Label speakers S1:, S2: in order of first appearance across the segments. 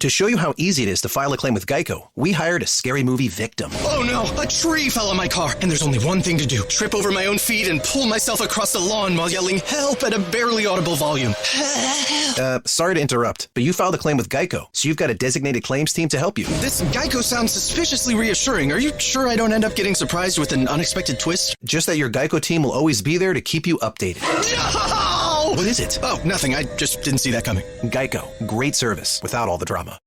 S1: To show you how easy it is to file a claim with Geico, we hired a scary movie victim.
S2: Oh no, a tree fell on my car, and there's only one thing to do. Trip over my own feet and pull myself across the lawn while yelling help at a barely audible volume.
S1: Sorry to interrupt, but you filed a claim with Geico, so you've got a designated claims team to help you.
S2: This Geico sounds suspiciously reassuring. Are you sure I don't end up getting surprised with an unexpected twist?
S1: Just that your Geico team will always be there to keep you updated.
S2: No!
S1: What is it?
S2: Oh, nothing. I just didn't see that coming.
S1: Geico. Great service without all the drama.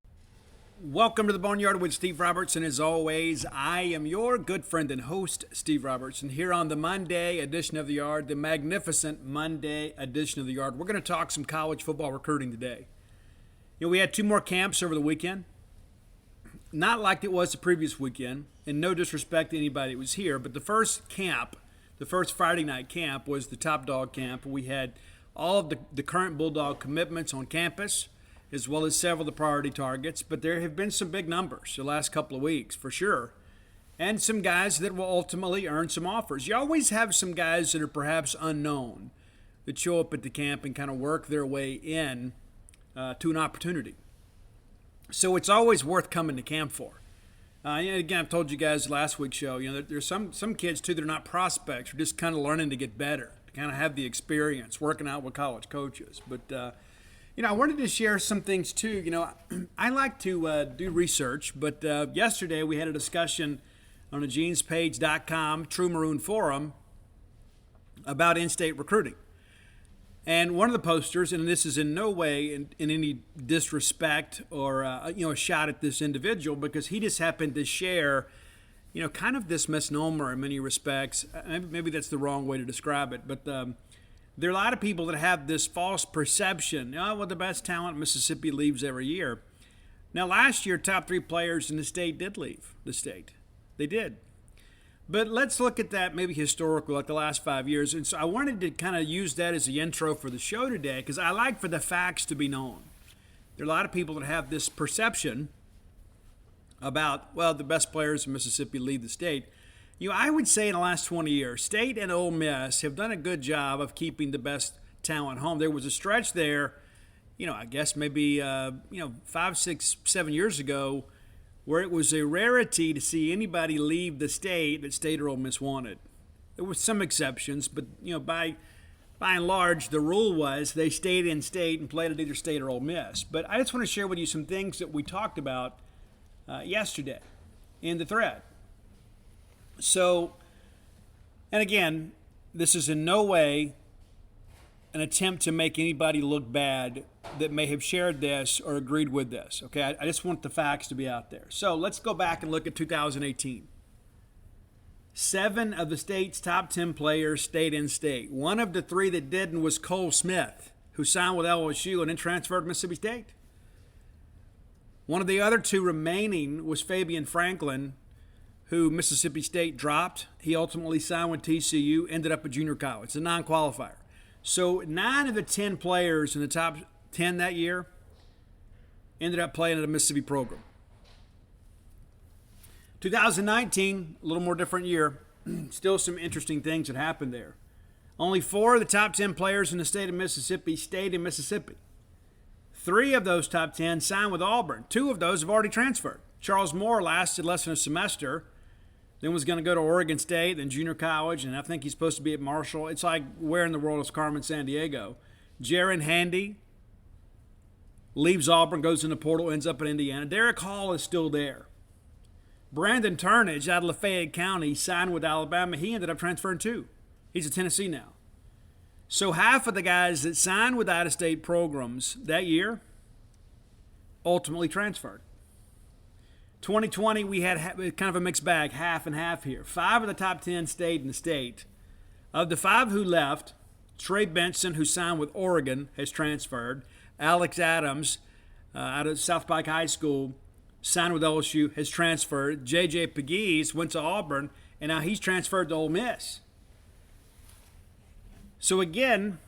S3: Welcome to the Boneyard with Steve Robertson. As always, I am your good friend and host, Steve Robertson, here on the Monday edition of the Yard, the magnificent Monday edition of the Yard. We're going to talk some college football recruiting today. You know, we had 2 more camps over the weekend. Not like it was the previous weekend, and no disrespect to anybody that was here, but the first camp, the first Friday night camp, was the Top Dog camp. We had all of the current Bulldog commitments on campus, as well as several of the priority targets. But there have been some big numbers the last couple of weeks, for sure, and some guys that will ultimately earn some offers. You always have some guys that are perhaps unknown that show up at the camp and kind of work their way in to an opportunity. So it's always worth coming to camp for. And again, I've told you guys last week's show, you know, there's some kids, too, that are not prospects. They're just kind of learning to get better, to kind of have the experience, working out with college coaches. But, you know, I wanted to share some things, too. You know, I like to do research, but yesterday we had a discussion on the genespage.com True Maroon Forum about in-state recruiting. And one of the posters, and this is in no way in any disrespect or, a shot at this individual, because he just happened to share, you know, kind of this misnomer in many respects. Maybe that's the wrong way to describe it, but there are a lot of people that have this false perception, the best talent in Mississippi leaves every year. Now, last year, top 3 players in the state did leave the state. They did. But let's look at that maybe historically, like the last 5 years. And so I wanted to kind of use that as the intro for the show today, because I like for the facts to be known. There are a lot of people that have this perception about, the best players in Mississippi leave the state. You know, I would say in the last 20 years, State and Ole Miss have done a good job of keeping the best talent home. There was a stretch there, I guess maybe, 5, 6, 7 years ago, where it was a rarity to see anybody leave the state that State or Ole Miss wanted. There were some exceptions, but by and large, the rule was they stayed in state and played at either State or Ole Miss. But I just want to share with you some things that we talked about yesterday in the thread. So, and again, this is in no way an attempt to make anybody look bad that may have shared this or agreed with this, okay? I just want the facts to be out there. So let's go back and look at 2018. 7 of the state's top 10 players stayed in state. One of the 3 that didn't was Cole Smith, who signed with LSU and then transferred to Mississippi State. One of the other 2 remaining was Fabian Franklin, who Mississippi State dropped. He ultimately signed with TCU, ended up at junior college, a non-qualifier. So 9 of the 10 players in the top 10 that year ended up playing at a Mississippi program. 2019, a little more different year. Still some interesting things that happened there. Only 4 of the top 10 players in the state of Mississippi stayed in Mississippi. 3 of those top 10 signed with Auburn. 2 of those have already transferred. Charles Moore lasted less than a semester, then was going to go to Oregon State, then junior college, and I think he's supposed to be at Marshall. It's like, where in the world is Carmen Sandiego? Jaron Handy leaves Auburn, goes in the portal, ends up in Indiana. Derek Hall is still there. Brandon Turnage out of Lafayette County signed with Alabama. He ended up transferring too. He's at Tennessee now. So half of the guys that signed with out-of-state programs that year ultimately transferred. 2020, we had kind of a mixed bag, half and half here. 5 of the top 10 stayed in the state. Of the 5 who left, Trey Benson, who signed with Oregon, has transferred. Alex Adams, out of South Pike High School, signed with LSU, has transferred. J.J. Pegues went to Auburn, and now he's transferred to Ole Miss. So again,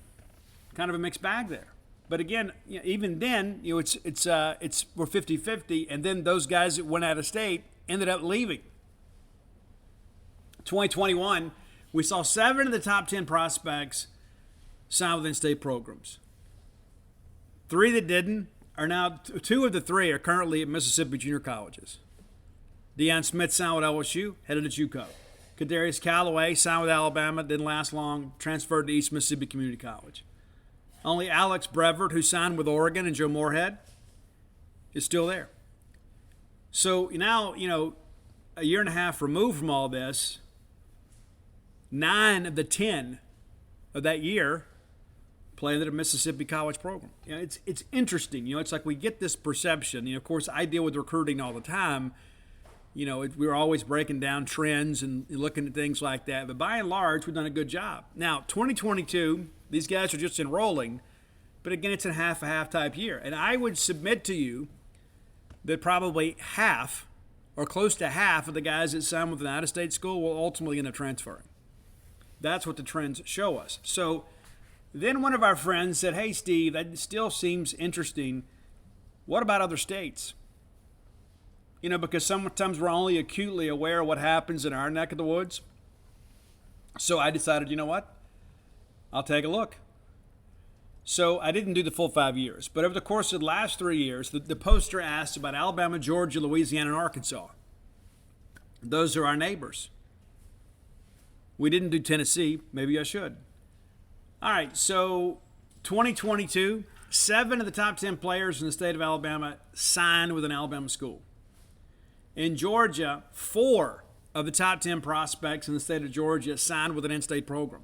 S3: kind of a mixed bag there. But again, even then, we're 50-50, and then those guys that went out of state ended up leaving. 2021, we saw 7 of the top 10 prospects sign with in-state programs. 3 that didn't are now, two of the three are currently at Mississippi junior colleges. Deion Smith signed with LSU, headed to JUCO. Kadarius Callaway signed with Alabama, didn't last long, transferred to East Mississippi Community College. Only Alex Brevard, who signed with Oregon, and Joe Moorhead, is still there. So now, a year and a half removed from all this, 9 of the 10 of that year playing at a Mississippi college program. It's interesting. It's like we get this perception. Of course, I deal with recruiting all the time. We're always breaking down trends and looking at things like that. But by and large, we've done a good job. Now, 2022, these guys are just enrolling. But again, it's a half type year. And I would submit to you that probably half or close to half of the guys that sign with an out-of-state school will ultimately end up transferring. That's what the trends show us. So then one of our friends said, hey, Steve, that still seems interesting. What about other states? Because sometimes we're only acutely aware of what happens in our neck of the woods. So I decided, you know what? I'll take a look. So I didn't do the full 5 years. But over the course of the last 3 years, the poster asked about Alabama, Georgia, Louisiana, and Arkansas. Those are our neighbors. We didn't do Tennessee. Maybe I should. All right, so 2022, 7 of the top 10 players in the state of Alabama signed with an Alabama school. In Georgia, 4 of the top 10 prospects in the state of Georgia signed with an in-state program.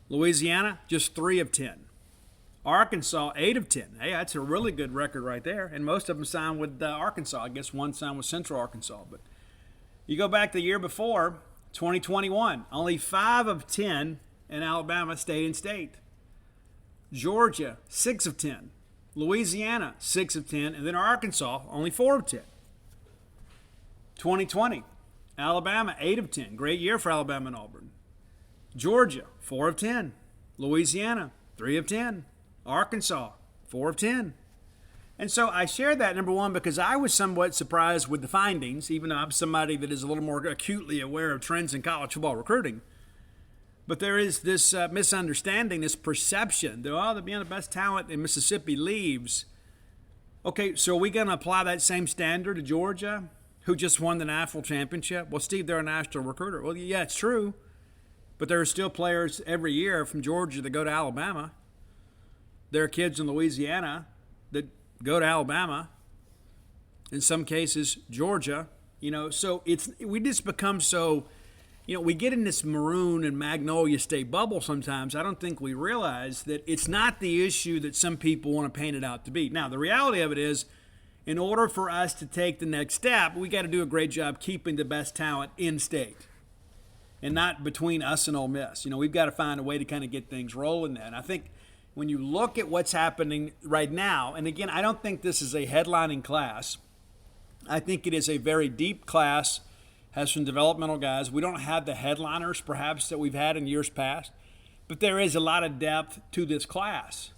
S3: Louisiana, just 3 of 10. Arkansas, 8 of 10. Hey, that's a really good record right there. And most of them signed with Arkansas. I guess one signed with Central Arkansas. But you go back the year before, 2021, only 5 of 10 in Alabama stayed in state. Georgia, 6 of 10. Louisiana, 6 of 10. And then Arkansas, only 4 of 10. 2020, Alabama, 8 of 10. Great year for Alabama and Auburn. Georgia, 4 of 10. Louisiana, 3 of 10. Arkansas, 4 of 10. And so I share that, number one, because I was somewhat surprised with the findings, even though I'm somebody that is a little more acutely aware of trends in college football recruiting. But there is this misunderstanding, this perception that, the best talent in Mississippi leaves. Okay, so are we going to apply that same standard to Georgia, who just won the national championship? Well, Steve, they're a national recruiter. Well, yeah, it's true. But there are still players every year from Georgia that go to Alabama. There are kids in Louisiana that go to Alabama. In some cases, Georgia. So we just become so, we get in this Maroon and Magnolia State bubble sometimes. I don't think we realize that it's not the issue that some people want to paint it out to be. Now, the reality of it is, in order for us to take the next step, we got to do a great job keeping the best talent in state and not between us and Ole Miss. We've got to find a way to kind of get things rolling there. And I think when you look at what's happening right now, and again, I don't think this is a headlining class. I think it is a very deep class, has some developmental guys. We don't have the headliners, perhaps, that we've had in years past, but there is a lot of depth to this class.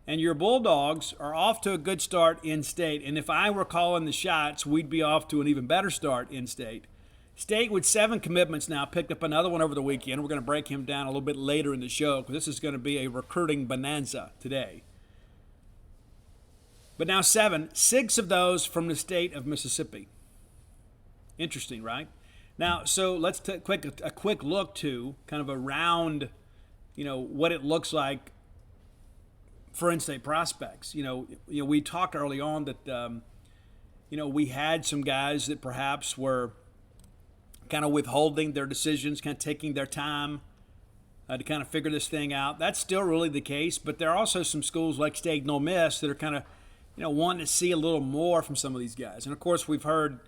S3: And your Bulldogs are off to a good start in state. And if I were calling the shots, we'd be off to an even better start in state. State, with 7 commitments now, picked up another one over the weekend. We're going to break him down a little bit later in the show because this is going to be a recruiting bonanza today. But now 7, 6 of those from the state of Mississippi. Interesting, right? Now, so let's take a quick look to kind of around, what it looks like for in-state prospects. We talked early on that, we had some guys that perhaps were kind of withholding their decisions, kind of taking their time to kind of figure this thing out. That's still really the case, but there are also some schools like State and Ole Miss that are kind of, wanting to see a little more from some of these guys. And, of course, we've heard,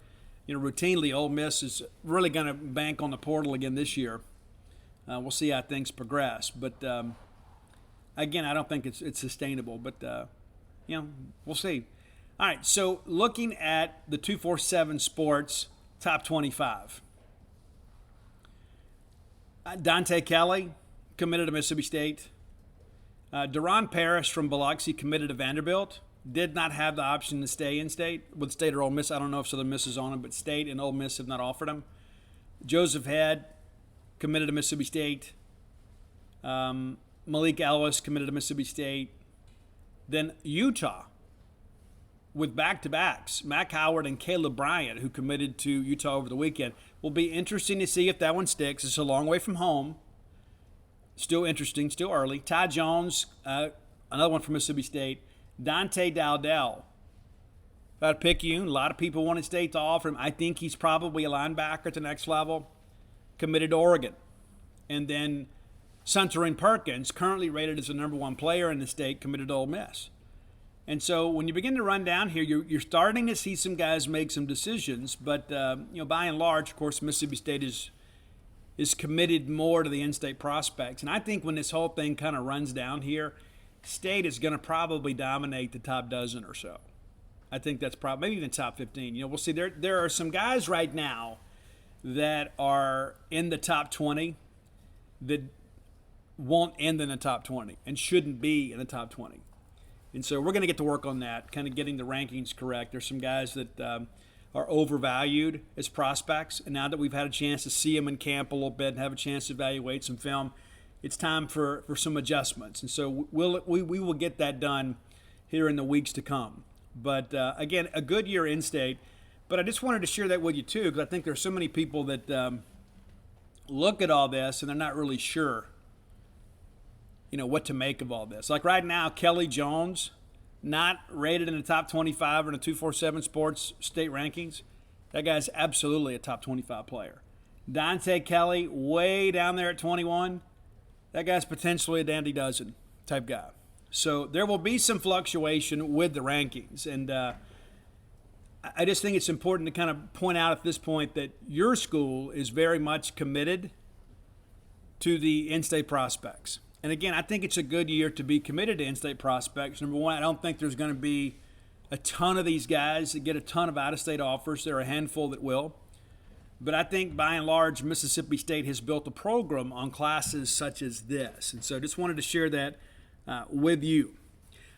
S3: routinely Ole Miss is really going to bank on the portal again this year. We'll see how things progress. But, again, I don't think it's sustainable. But, we'll see. All right, so looking at the 247 Sports top 25. Dante Kelly committed to Mississippi State. Deron Parrish from Biloxi committed to Vanderbilt. Did not have the option to stay in state with State or Ole Miss. I don't know if Southern Miss is on him, but State and Ole Miss have not offered him. Joseph Head committed to Mississippi State. Malik Ellis committed to Mississippi State. Then Utah, with back-to-backs, Mac Howard and Kayla Bryant, who committed to Utah over the weekend. Will be interesting to see if that one sticks. It's a long way from home. Still interesting, still early. Ty Jones, another one from Mississippi State. Dante Dowdell. If I had to pick you, a lot of people wanted State to offer him. I think he's probably a linebacker at the next level. Committed to Oregon. And then Suntarine Perkins, currently rated as the number 1 player in the state, committed to Ole Miss. And so when you begin to run down here, you're starting to see some guys make some decisions. But, by and large, of course, Mississippi State is committed more to the in-state prospects. And I think when this whole thing kind of runs down here, State is going to probably dominate the top dozen or so. I think that's probably maybe even top 15. We'll see. There are some guys right now that are in the top 20 that won't end in the top 20 and shouldn't be in the top 20. And so we're going to get to work on that, kind of getting the rankings correct. There's some guys that are overvalued as prospects, and now that we've had a chance to see them in camp a little bit and have a chance to evaluate some film, it's time for some adjustments. And so we will get that done here in the weeks to come. But, again, a good year in state. But I just wanted to share that with you, too, because I think there's so many people that look at all this and they're not really sure what to make of all this. Like right now, Kelly Jones, not rated in the top 25 in the 247 Sports state rankings. That guy's absolutely a top 25 player. Dante Kelly, way down there at 21. That guy's potentially a dandy dozen type guy. So there will be some fluctuation with the rankings. And I just think it's important to kind of point out at this point that your school is very much committed to the in-state prospects. And again, I think it's a good year to be committed to in-state prospects. Number one, I don't think there's going to be a ton of these guys that get a ton of out-of-state offers. There are a handful that will. But I think by and large, Mississippi State has built a program on classes such as this. And so just wanted to share that with you.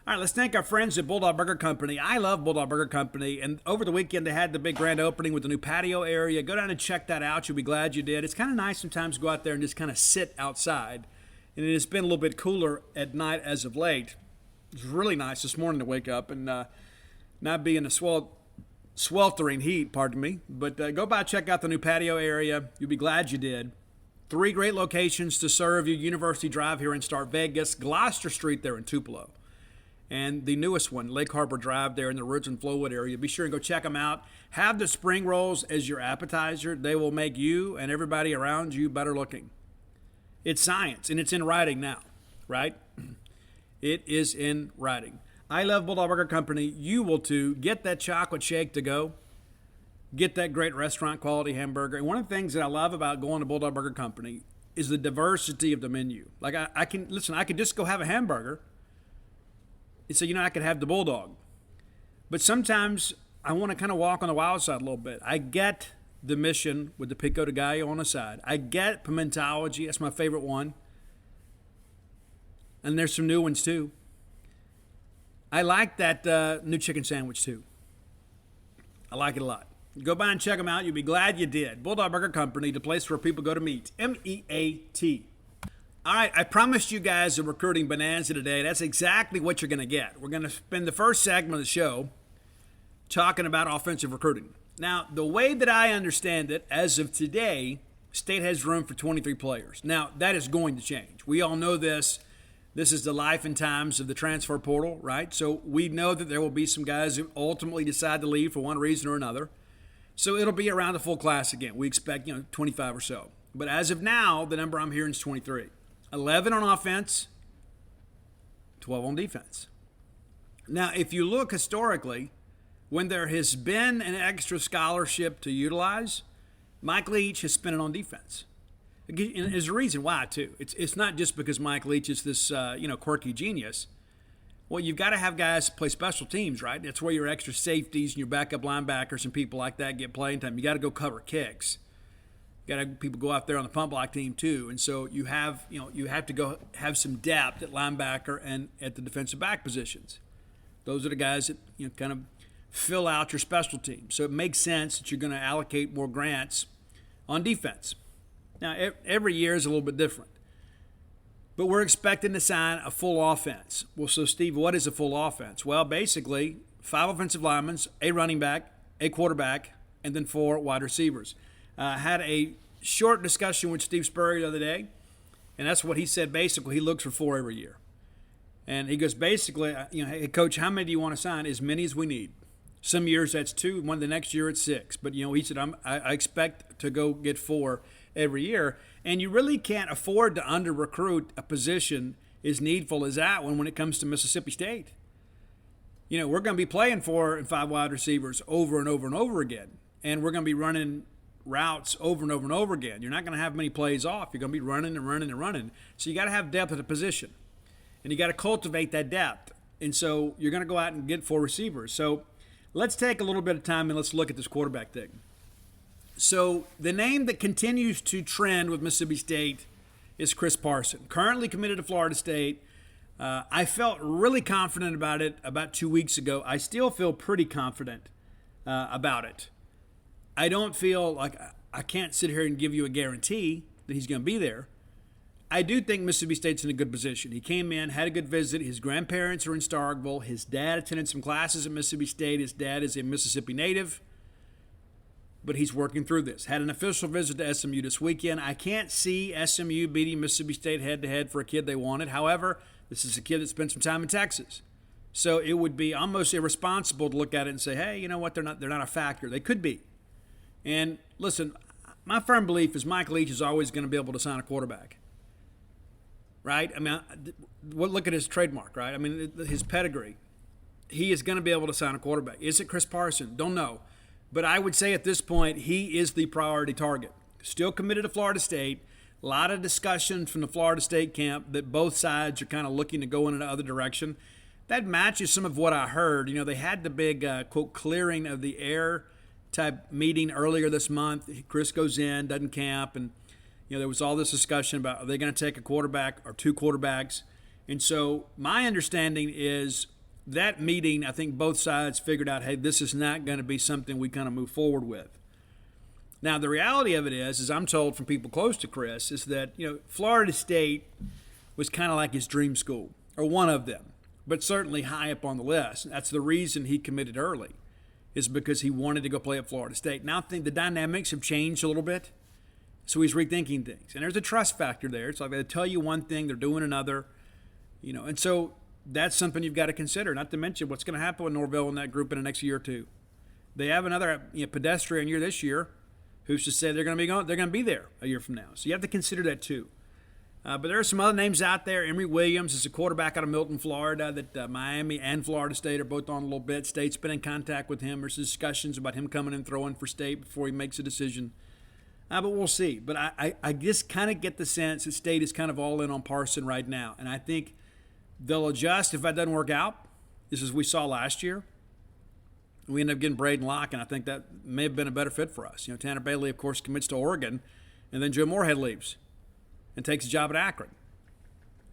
S3: All right, let's thank our friends at Bulldog Burger Company. I love Bulldog Burger Company. And over the weekend, they had the big grand opening with the new patio area. Go down and check that out. You'll be glad you did. It's kind of nice sometimes to go out there and just kind of sit outside. And it has been a little bit cooler at night as of late. It was really nice this morning to wake up and not be in the sweltering heat, pardon me. But go by, check out the new patio area. You'll be glad you did. 3 great locations to serve you. University Drive here in Star Vegas, Gloucester Street there in Tupelo, and the newest one, Lake Harbor Drive there in the Ridge and Flowwood area. Be sure and go check them out. Have the spring rolls as your appetizer. They will make you and everybody around you better looking. It's science, and it's in writing now, right? It is in writing. I love Bulldog Burger Company. You will too. Get that chocolate shake to go. Get that great restaurant quality hamburger. And one of the things that I love about going to Bulldog Burger Company is the diversity of the menu. Like I could just go have a hamburger and say, I could have the Bulldog. But sometimes I want to kind of walk on the wild side a little bit. I get the mission with the pico de gallo on the side. I get pimentology. That's my favorite one. And there's some new ones too. I like that new chicken sandwich too. I like it a lot. Go by and check them out. You'll be glad you did. Bulldog Burger Company, the place where people go to meet. MEAT. All right, I promised you guys a recruiting bonanza today. That's exactly what you're going to get. We're going to spend the first segment of the show talking about offensive recruiting. Now, the way that I understand it, as of today, State has room for 23 players. Now, that is going to change. We all know this. This is the life and times of the transfer portal, right? So we know that there will be some guys who ultimately decide to leave for one reason or another. So it'll be around the full class again. We expect, 25 or so. But as of now, the number I'm hearing is 23. 11 on offense, 12 on defense. Now, if you look historically, when there has been an extra scholarship to utilize, Mike Leach has spent it on defense. And there's a reason why, too. It's not just because Mike Leach is this, quirky genius. Well, you've got to have guys play special teams, right? That's where your extra safeties and your backup linebackers and people like that get playing time. You got to go cover kicks. You got to have people go out there on the punt block team too. And so you have to go have some depth at linebacker and at the defensive back positions. Those are the guys that kind of fill out your special team. So it makes sense that you're going to allocate more grants on defense. Now, every year is a little bit different. But we're expecting to sign a full offense. Well, so Steve, what is a full offense? Well, basically, 5 offensive linemen, a running back, a quarterback, and then 4 wide receivers. Had a short discussion with Steve Spurrier the other day, and that's what he said. Basically, he looks for 4 every year. And he goes, basically, hey, Coach, how many do you want to sign? As many as we need. Some years that's 2, the next year it's 6. But, he said, I expect to go get 4 every year. And you really can't afford to under-recruit a position as needful as that one when it comes to Mississippi State. We're going to be playing 4 and 5 wide receivers over and over and over again. And we're going to be running routes over and over and over again. You're not going to have many plays off. You're going to be running and running and running. So you got to have depth at the position. And you got to cultivate that depth. And so you're going to go out and get 4 receivers. So let's take a little bit of time and let's look at this quarterback thing. So the name that continues to trend with Mississippi State is Chris Parson, currently committed to Florida State. I felt really confident about it about 2 weeks ago. I still feel pretty confident about it. I don't feel like I can't sit here and give you a guarantee that he's going to be there. I do think Mississippi State's in a good position. He came in, had a good visit. His grandparents are in Starkville. His dad attended some classes at Mississippi State. His dad is a Mississippi native. But he's working through this. Had an official visit to SMU this weekend. I can't see SMU beating Mississippi State head-to-head for a kid they wanted. However, this is a kid that spent some time in Texas. So it would be almost irresponsible to look at it and say, hey, you know what, they're not a factor. They could be. And listen, my firm belief is Mike Leach is always going to be able to sign a quarterback. Right? I mean, look at his trademark, right? I mean, his pedigree. He is going to be able to sign a quarterback. Is it Chris Parson? Don't know. But I would say at this point, he is the priority target. Still committed to Florida State. A lot of discussion from the Florida State camp that both sides are kind of looking to go in another direction. That matches some of what I heard. They had the big, quote, clearing of the air type meeting earlier this month. Chris goes in, doesn't camp, and there was all this discussion about are they going to take a quarterback or 2 quarterbacks. And so my understanding is that meeting, I think both sides figured out, hey, this is not going to be something we kind of move forward with. Now, the reality of it is, as I'm told from people close to Chris, is that, Florida State was kind of like his dream school, or one of them, but certainly high up on the list. That's the reason he committed early, is because he wanted to go play at Florida State. Now I think the dynamics have changed a little bit, so he's rethinking things. And there's a trust factor there. It's like they tell you one thing, they're doing another, and so that's something you've got to consider, not to mention what's going to happen with Norvell and that group in the next year or two. They have another pedestrian year this year. Who's to say they're going to be there a year from now? So you have to consider that too. But there are some other names out there. Emory Williams is a quarterback out of Milton, Florida, that Miami and Florida State are both on a little bit. State's been in contact with him. There's discussions about him coming and throwing for State before he makes a decision. But we'll see. But I just kind of get the sense that State is kind of all in on Parson right now. And I think they'll adjust if that doesn't work out. This is we saw last year. We ended up getting Braden Locke, and I think that may have been a better fit for us. Tanner Bailey, of course, commits to Oregon, and then Joe Moorhead leaves and takes a job at Akron.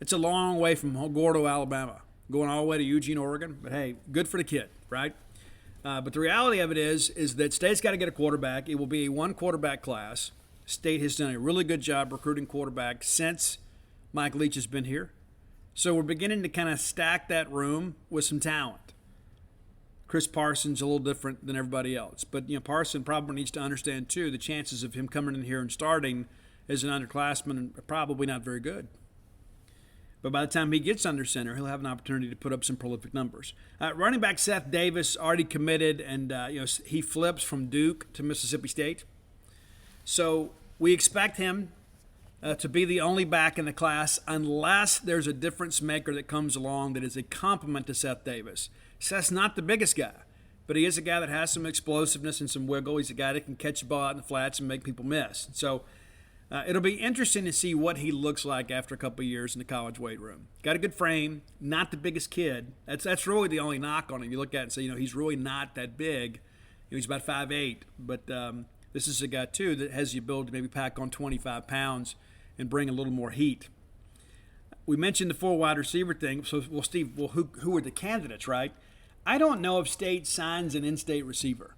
S3: It's a long way from Gordo, Alabama, going all the way to Eugene, Oregon. But, hey, good for the kid, right? But the reality of it is that State's got to get a quarterback. It will be a 1-quarterback class. State has done a really good job recruiting quarterbacks since Mike Leach has been here. So we're beginning to kind of stack that room with some talent. Chris Parson's a little different than everybody else. But, Parson probably needs to understand, too, the chances of him coming in here and starting as an underclassman are probably not very good. But by the time he gets under center, he'll have an opportunity to put up some prolific numbers. Running back Seth Davis already committed, and he flips from Duke to Mississippi State. So we expect him to be the only back in the class unless there's a difference maker that comes along that is a complement to Seth Davis. Seth's not the biggest guy, but he is a guy that has some explosiveness and some wiggle. He's a guy that can catch the ball out in the flats and make people miss. So it'll be interesting to see what he looks like after a couple of years in the college weight room. Got a good frame, not the biggest kid. That's really the only knock on him. You look at it and say, he's really not that big. He's about 5'8", but this is a guy, too, that has the ability to maybe pack on 25 pounds and bring a little more heat. We mentioned the 4 wide receiver thing. So, Steve, who are the candidates, right? I don't know if State signs an in-state receiver,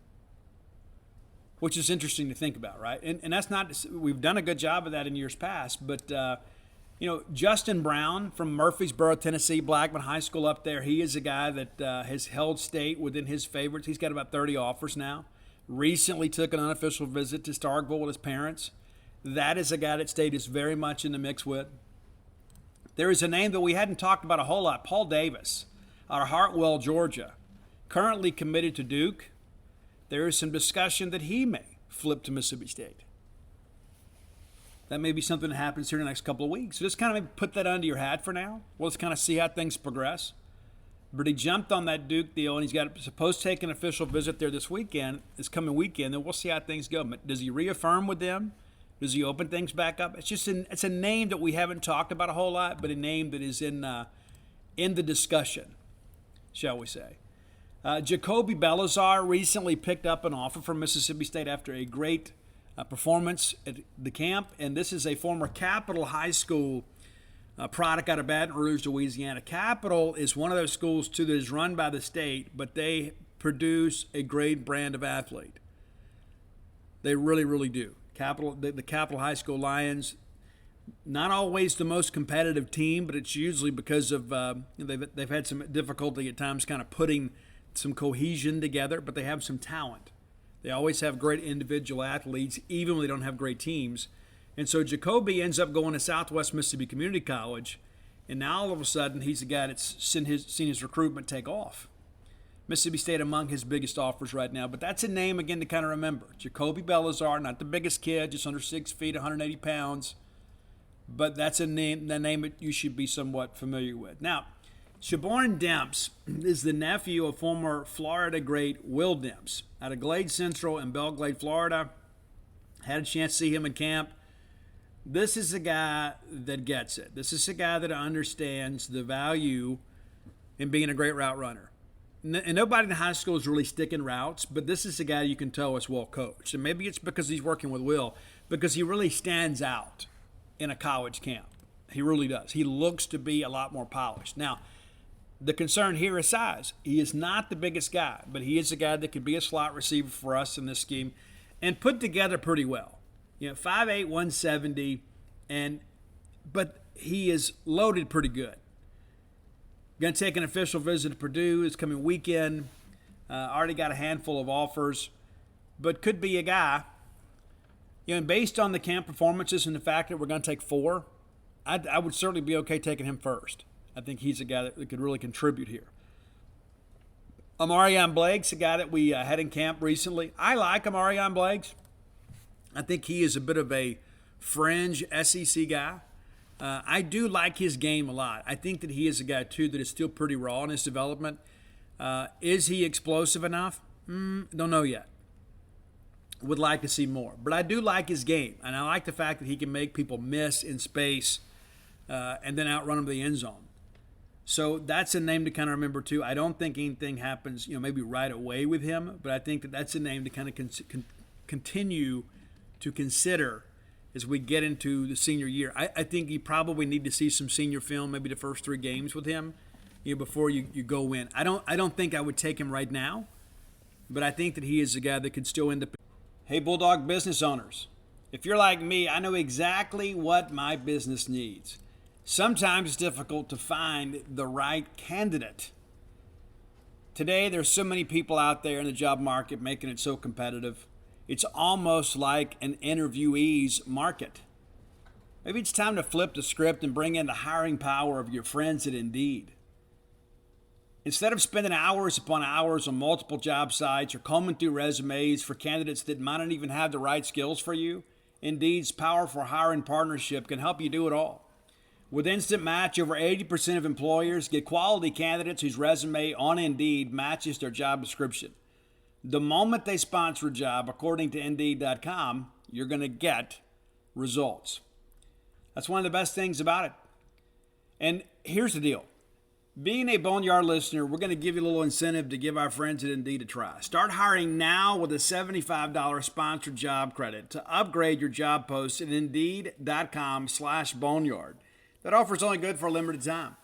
S3: which is interesting to think about, right? And that's not – we've done a good job of that in years past, but Justin Brown from Murfreesboro, Tennessee, Blackman High School up there, he is a guy that has held state within his favorites. He's got about 30 offers now. Recently took an unofficial visit to Starkville with his parents. That is a guy that state is very much in the mix with. There is a name that we hadn't talked about a whole lot, Paul Davis, out of Hartwell, Georgia, currently committed to Duke. There is some discussion that he may flip to Mississippi State. That may be something that happens here in the next couple of weeks. So just kind of put that under your hat for now. We'll just kind of see how things progress. But he jumped on that Duke deal, and he's got supposed to take an official visit there this coming weekend, and we'll see how things go. But does he reaffirm with them? Does he open things back up? It's a name that we haven't talked about a whole lot, but a name that is in the discussion, shall we say. Jacoby Belazar recently picked up an offer from Mississippi State after a great performance at the camp, and this is a former Capital High School product out of Baton Rouge, Louisiana. Capital is one of those schools, too, that is run by the state, but they produce a great brand of athlete. They really, really do. The Capital High School Lions, not always the most competitive team, but it's usually because of they've had some difficulty at times kind of putting some cohesion together, but they have some talent. They always have great individual athletes, even when they don't have great teams. And so Jacoby ends up going to Southwest Mississippi Community College, and now all of a sudden he's the guy that's seen his recruitment take off. Mississippi State among his biggest offers right now, but that's a name, again, to kind of remember. Jacoby Belazar, not the biggest kid, just under 6 feet, 180 pounds, but that's a name that you should be somewhat familiar with. Now, Shaborn Demps is the nephew of former Florida great Will Demps out of Glade Central in Belglade, Florida. Had a chance to see him in camp. This is a guy that gets it. This is a guy that understands the value in being a great route runner. And nobody in high school is really sticking routes, but this is a guy you can tell is well coached. And maybe it's because he's working with Will, because he really stands out in a college camp. He really does. He looks to be a lot more polished. Now, the concern here is size. He is not the biggest guy, but he is a guy that could be a slot receiver for us in this scheme and put together pretty well. 5'8", 170, but he is loaded pretty good. Going to take an official visit to Purdue this coming weekend. Already got a handful of offers, but could be a guy. And based on the camp performances and the fact that we're going to take 4, I would certainly be okay taking him first. I think he's a guy that could really contribute here. Amarion Blake's a guy that we had in camp recently. I like Amarion Blake's. I think he is a bit of a fringe SEC guy. I do like his game a lot. I think that he is a guy, too, that is still pretty raw in his development. Is he explosive enough? Don't know yet. Would like to see more. But I do like his game, and I like the fact that he can make people miss in space and then outrun them to the end zone. So that's a name to kind of remember, too. I don't think anything happens, maybe right away with him, but I think that that's a name to kind of continue to consider as we get into the senior year. I think you probably need to see some senior film, maybe the first 3 games with him, before you go in. I don't think I would take him right now, but I think that he is a guy that could still end up. Hey, Bulldog business owners, if you're like me, I know exactly what my business needs. Sometimes it's difficult to find the right candidate. Today, there's so many people out there in the job market making it so competitive. It's almost like an interviewee's market. Maybe it's time to flip the script and bring in the hiring power of your friends at Indeed. Instead of spending hours upon hours on multiple job sites or combing through resumes for candidates that might not even have the right skills for you, Indeed's powerful hiring partnership can help you do it all. With Instant Match, over 80% of employers get quality candidates whose resume on Indeed matches their job description. The moment they sponsor a job, according to Indeed.com, you're going to get results. That's one of the best things about it. And here's the deal. Being a Boneyard listener, we're going to give you a little incentive to give our friends at Indeed a try. Start hiring now with a $75 sponsored job credit to upgrade your job post at Indeed.com/Boneyard. That offer is only good for a limited time.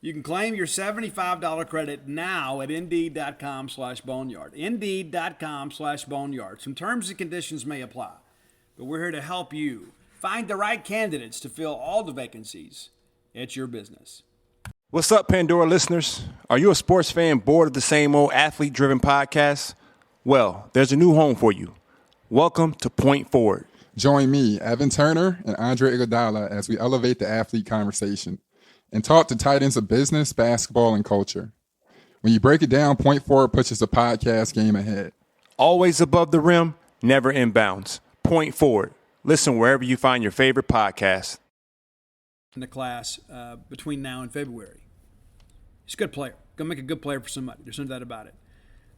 S3: You can claim your $75 credit now at Indeed.com/Boneyard. Indeed.com/Boneyard. Some terms and conditions may apply, but we're here to help you Find the right candidates to fill all the vacancies. It's your business.
S4: What's up, Pandora listeners? Are you a sports fan bored of the same old athlete-driven podcast? Well, there's a new home for you. Welcome to Point Forward.
S5: Join me, Evan Turner, and Andre Iguodala as we elevate the athlete conversation and talk to titans of business, basketball, and culture. When you break it down, Point Forward pushes the podcast game ahead.
S4: Always above the rim, never inbounds. Point Forward. Listen wherever you find your favorite podcast.
S3: In the class between now and February. He's a good player. Going to make a good player for somebody. There's no doubt about it.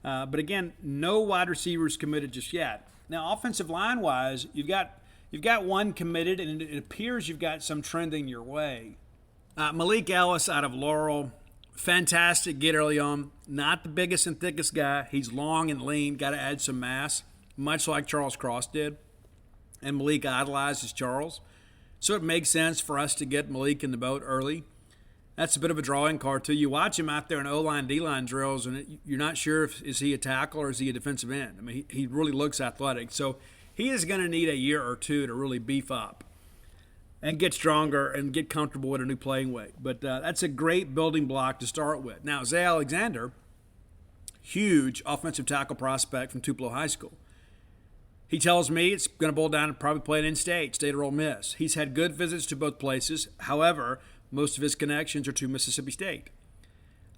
S3: But again, no wide receivers committed just yet. Now, offensive line-wise, you've got one committed, and it appears you've got some trending your way. Malik Ellis out of Laurel, fantastic get early on. Not the biggest and thickest guy. He's long and lean, got to add some mass, much like Charles Cross did. And Malik idolizes Charles. So it makes sense for us to get Malik in the boat early. That's a bit of a drawing card, too. You watch him out there in O-line, D-line drills, and you're not sure if is he a tackle or is he a defensive end. I mean, he really looks athletic. So he is going to need a year or two to really beef up and get stronger and get comfortable with a new playing weight. But that's a great building block to start with. Now, Zay Alexander, huge offensive tackle prospect from Tupelo High School. He tells me it's going to boil down to probably playing in-state, State or Ole Miss. He's had good visits to both places. However, most of his connections are to Mississippi State.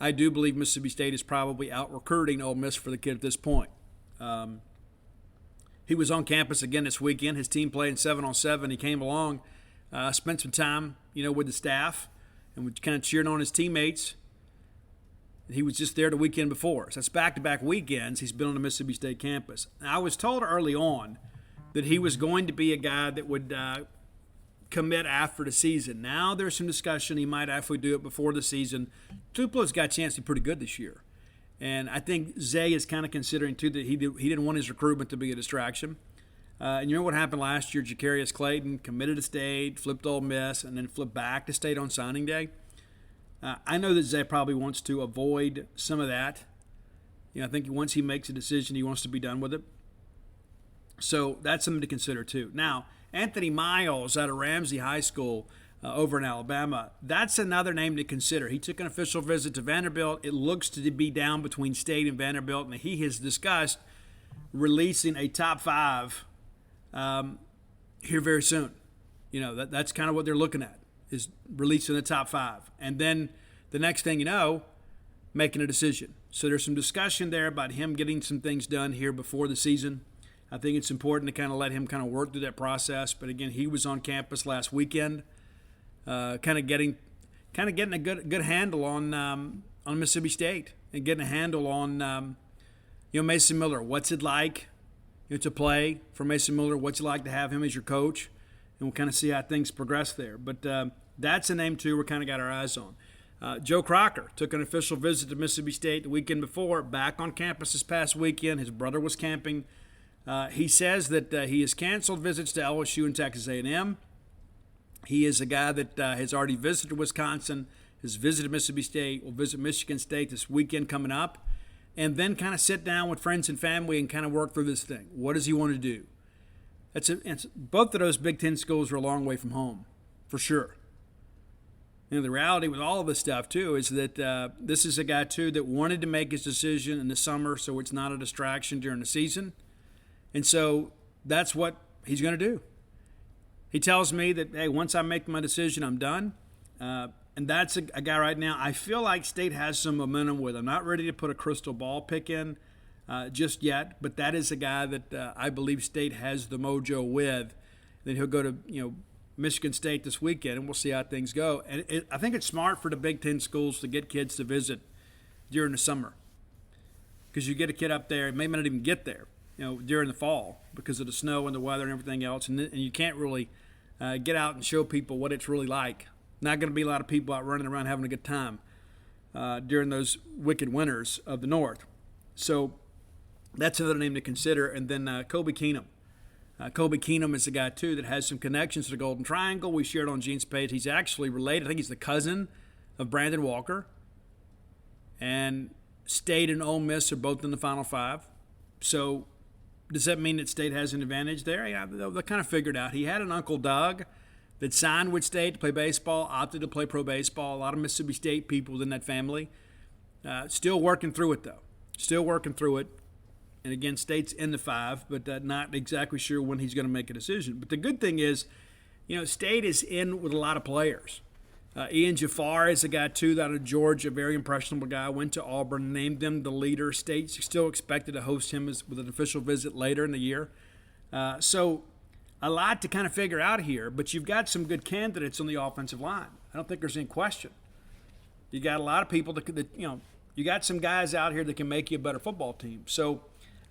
S3: I do believe Mississippi State is probably out-recruiting Ole Miss for the kid at this point. He was on campus again this weekend. His team played 7-on-7. He came along, spent some time, with the staff, and was kind of cheering on his teammates. He was just there the weekend before. So that's back-to-back weekends he's been on the Mississippi State campus. Now, I was told early on that he was going to be a guy that would commit after the season. Now there's some discussion he might actually do it before the season. Tupelo's got a chance to be pretty good this year. And I think Zay is kind of considering, too, that he didn't want his recruitment to be a distraction. And you know what happened last year? Zakarius Clayton committed to State, flipped Ole Miss, and then flipped back to State on signing day. I know that Zay probably wants to avoid some of that. I think once he makes a decision, he wants to be done with it. So that's something to consider, too. Now, Anthony Miles out of Ramsey High School over in Alabama, that's another name to consider. He took an official visit to Vanderbilt. It looks to be down between State and Vanderbilt, and he has discussed releasing a top 5 here very soon. That's kind of what they're looking at, is releasing the top 5. And then the next thing you know, making a decision. So there's some discussion there about him getting some things done here before the season. I think it's important to kind of let him kind of work through that process. But again, he was on campus last weekend, kind of getting a good handle on Mississippi State and getting a handle on Mason Miller. What's it like to play for Mason Miller? What's it like to have him as your coach? And we'll kind of see how things progress there. But that's a name too we're kind of got our eyes on. Joe Crocker took an official visit to Mississippi State the weekend before, back on campus this past weekend. His brother was camping. He says that he has canceled visits to LSU and Texas A&M. He is a guy that has already visited Wisconsin, has visited Mississippi State, will visit Michigan State this weekend coming up, and then kind of sit down with friends and family and kind of work through this thing. What does he want to do? Both of those Big Ten schools are a long way from home, for sure. The reality with all of this stuff, too, is that this is a guy, too, that wanted to make his decision in the summer so it's not a distraction during the season. And so that's what he's going to do. He tells me that, hey, once I make my decision, I'm done. And that's a guy right now I feel like State has some momentum with. I'm not ready to put a crystal ball pick in just yet, but that is a guy that I believe State has the mojo with. Then he'll go to, Michigan State this weekend, and we'll see how things go. And I think it's smart for the Big Ten schools to get kids to visit during the summer, because you get a kid up there, it may not even get there, during the fall because of the snow and the weather and everything else, and you can't really get out and show people what it's really like. Not going to be a lot of people out running around having a good time during those wicked winters of the North. So that's another name to consider. And then Kobe Keenum. Kobe Keenum is a guy, too, that has some connections to the Golden Triangle. We shared on Gene's page. He's actually related. I think he's the cousin of Brandon Walker. And State and Ole Miss are both in the Final Five. So Does that mean that State has an advantage there? Yeah, they'll kind of figure it out. He had an Uncle Doug that signed with State to play baseball, opted to play pro baseball. A lot of Mississippi State people in that family. Still working through it, though. Still working through it. And again, State's in the 5, but not exactly sure when he's going to make a decision. But the good thing is, State is in with a lot of players. Ian Jafar is a guy, too, out of Georgia, a very impressionable guy. Went to Auburn, named him the leader. State's still expected to host him with an official visit later in the year. So a lot to kind of figure out here, but you've got some good candidates on the offensive line. I don't think there's any question. You got a lot of people that you got some guys out here that can make you a better football team. So,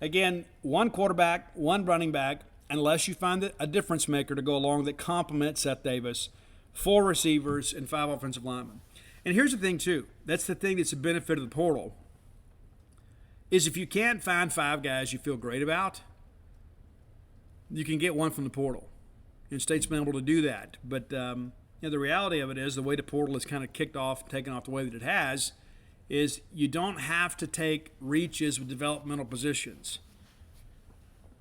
S3: again, one quarterback, one running back, unless you find a difference maker to go along that complements Seth Davis, 4 receivers, and 5 offensive linemen. And here's the thing, too. That's the thing that's a benefit of the portal, is if you can't find 5 guys you feel great about, you can get one from the portal. And State's been able to do that. But the reality of it is the way the portal is kind of kicked off, taken off the way that it has, is you don't have to take reaches with developmental positions.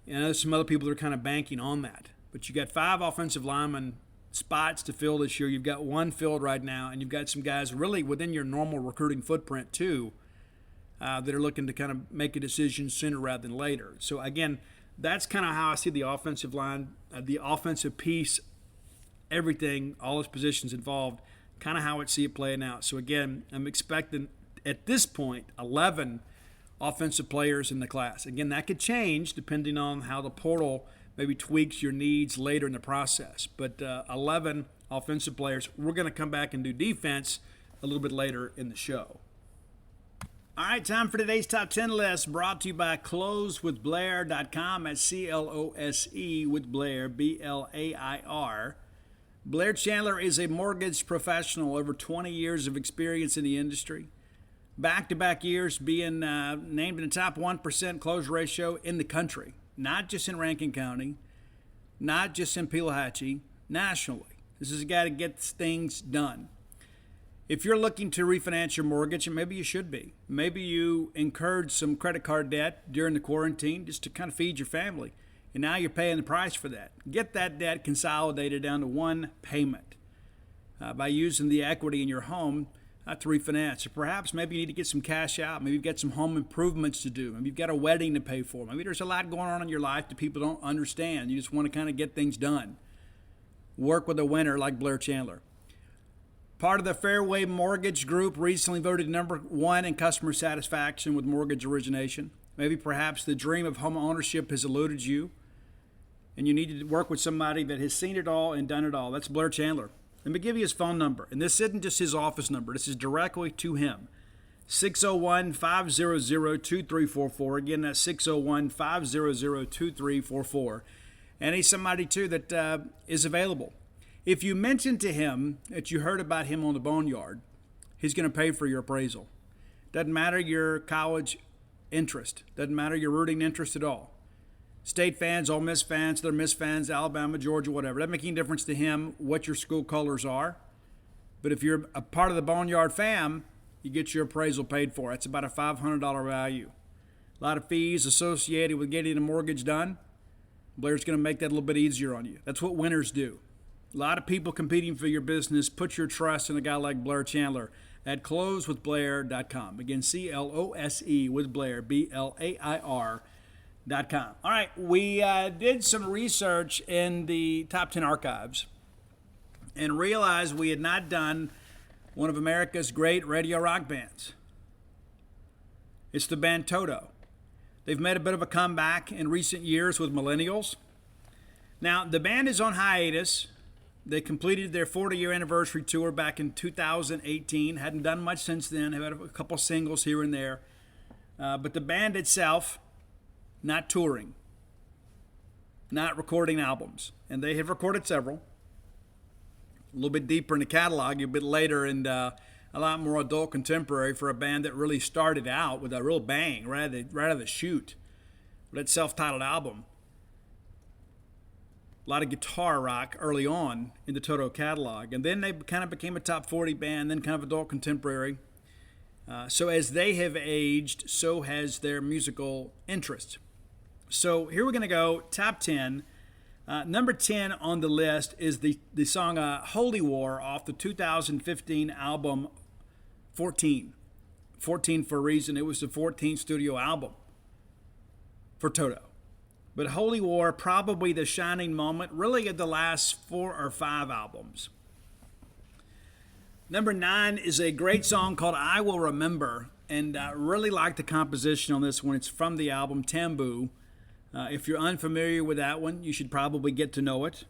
S3: There's some other people that are kind of banking on that. But you got 5 offensive linemen spots to fill this year. You've got 1 filled right now, and you've got some guys really within your normal recruiting footprint too that are looking to kind of make a decision sooner rather than later. So again, that's kind of how I see the offensive line, the offensive piece, everything, all its positions involved, kind of how I see it playing out. So again, I'm expecting at this point 11 offensive players in the class. Again, that could change depending on how the portal maybe tweaks your needs later in the process. But 11 offensive players. We're going to come back and do defense a little bit later in the show. All right, time for today's top 10 list, brought to you by closewithblair.com at CLOSE with Blair, BLAIR. Blair Chandler is a mortgage professional, over 20 years of experience in the industry. Back-to-back years being named in the top 1% close ratio in the country, not just in Rankin County, not just in Pelahatchie, nationally. This is a guy that gets things done. If you're looking to refinance your mortgage, and maybe you should be, maybe you incurred some credit card debt during the quarantine just to kind of feed your family, and now you're paying the price for that. Get that debt consolidated down to one payment by using the equity in your home to refinance. Or perhaps maybe you need to get some cash out. Maybe you've got some home improvements to do. Maybe you've got a wedding to pay for. Maybe there's a lot going on in your life that people don't understand. You just want to kind of get things done. Work with a winner like Blair Chandler. Part of the Fairway Mortgage Group, recently voted number 1 in customer satisfaction with mortgage origination. Maybe perhaps the dream of home ownership has eluded you, and you need to work with somebody that has seen it all and done it all. That's Blair Chandler. Let me give you his phone number. And this isn't just his office number. This is directly to him. 601-500-2344. Again, that's 601-500-2344. And he's somebody, too, that is available. If you mention to him that you heard about him on the Boneyard, he's going to pay for your appraisal. Doesn't matter your college interest. Doesn't matter your rooting interest at all. State fans, Ole Miss fans, they're Miss fans, Alabama, Georgia, whatever. Doesn't make any difference to him what your school colors are. But if you're a part of the Boneyard fam, you get your appraisal paid for. It's about a $500 value. A lot of fees associated with getting a mortgage done. Blair's going to make that a little bit easier on you. That's what winners do. A lot of people competing for your business. Put your trust in a guy like Blair Chandler at closewithblair.com. Again, CLOSE with Blair, BLAIR.com. All right, we did some research in the top 10 archives and realized we had not done one of America's great radio rock bands. It's the band Toto. They've made a bit of a comeback in recent years with millennials. Now, the band is on hiatus. They completed their 40-year anniversary tour back in 2018. Hadn't done much since then. They've had a couple singles here and there. But the band itself, not touring, not recording albums. And they have recorded several. A little bit deeper in the catalog, a bit later, and a lot more adult contemporary for a band that really started out with a real bang right out of the chute with that self-titled album. A lot of guitar rock early on in the Toto catalog. And then they kind of became a top 40 band, then kind of adult contemporary. So as they have aged, so has their musical interest. So here we're going to go top 10. Number 10 on the list is the song Holy War off the 2015 album 14. 14 for a reason. It was the 14th studio album for Toto. But Holy War, probably the shining moment, really of the last 4 or 5 albums. Number 9 is a great song called I Will Remember, and I really like the composition on this one. It's from the album Tamboo. If you're unfamiliar with that one, you should probably get to know it.